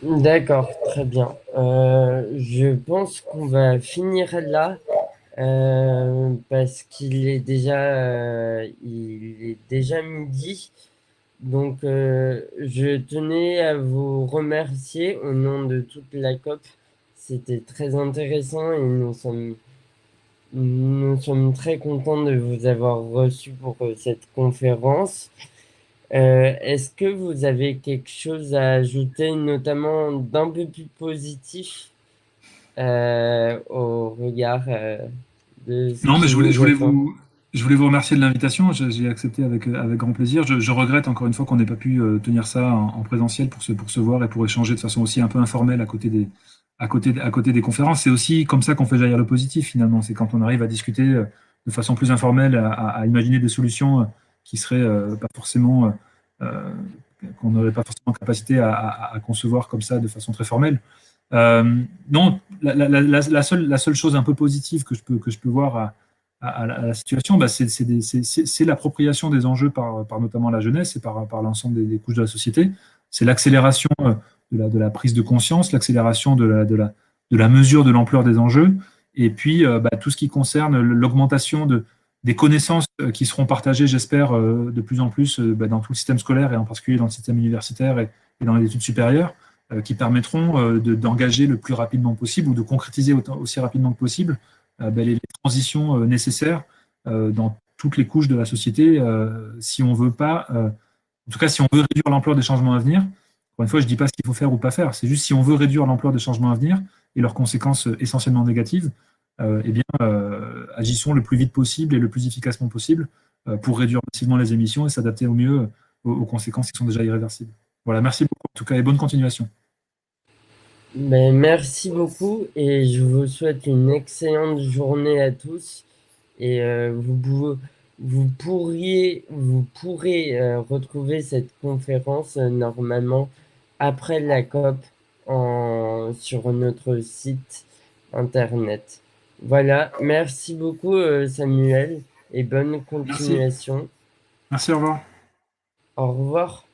D'accord, très bien. Je pense qu'on va finir là parce il est déjà midi. Donc, je tenais à vous remercier au nom de toute la COP. C'était très intéressant et nous sommes très contents de vous avoir reçu pour cette conférence. Est-ce que vous avez quelque chose à ajouter, notamment d'un peu plus positif au regard de ce Non, mais qui nous attend? je voulais vous remercier de l'invitation. J'ai accepté avec grand plaisir. Je regrette encore une fois qu'on n'ait pas pu tenir ça en présentiel pour se voir et pour échanger de façon aussi un peu informelle à côté des conférences. C'est aussi comme ça qu'on fait jaillir le positif finalement. C'est quand on arrive à discuter de façon plus informelle, à imaginer des solutions qui seraient pas forcément, euh, qu'on n'aurait pas forcément capacité à concevoir comme ça de façon très formelle. Non, la seule chose un peu positive que je peux voir à la situation, bah, c'est l'appropriation des enjeux par notamment la jeunesse et par l'ensemble des couches de la société. C'est l'accélération de la prise de conscience, l'accélération de la mesure de l'ampleur des enjeux, et puis bah, tout ce qui concerne l'augmentation des connaissances qui seront partagées, j'espère, de plus en plus bah, dans tout le système scolaire et en particulier dans le système universitaire et dans les études supérieures qui permettront d'engager le plus rapidement possible ou de concrétiser aussi rapidement que possible ben, les transitions nécessaires dans toutes les couches de la société si on veut pas, en tout cas si on veut réduire l'ampleur des changements à venir. Encore une fois, je ne dis pas ce qu'il faut faire ou pas faire, c'est juste si on veut réduire l'ampleur des changements à venir et leurs conséquences essentiellement négatives, eh bien, agissons le plus vite possible et le plus efficacement possible pour réduire massivement les émissions et s'adapter au mieux aux conséquences qui sont déjà irréversibles. Voilà, merci beaucoup en tout cas et bonne continuation. Ben, merci beaucoup et je vous souhaite une excellente journée à tous. Et vous pourrez retrouver cette conférence normalement après la COP sur notre site internet. Voilà, merci beaucoup Samuel et bonne Merci. continuation. Merci, au revoir. Au revoir.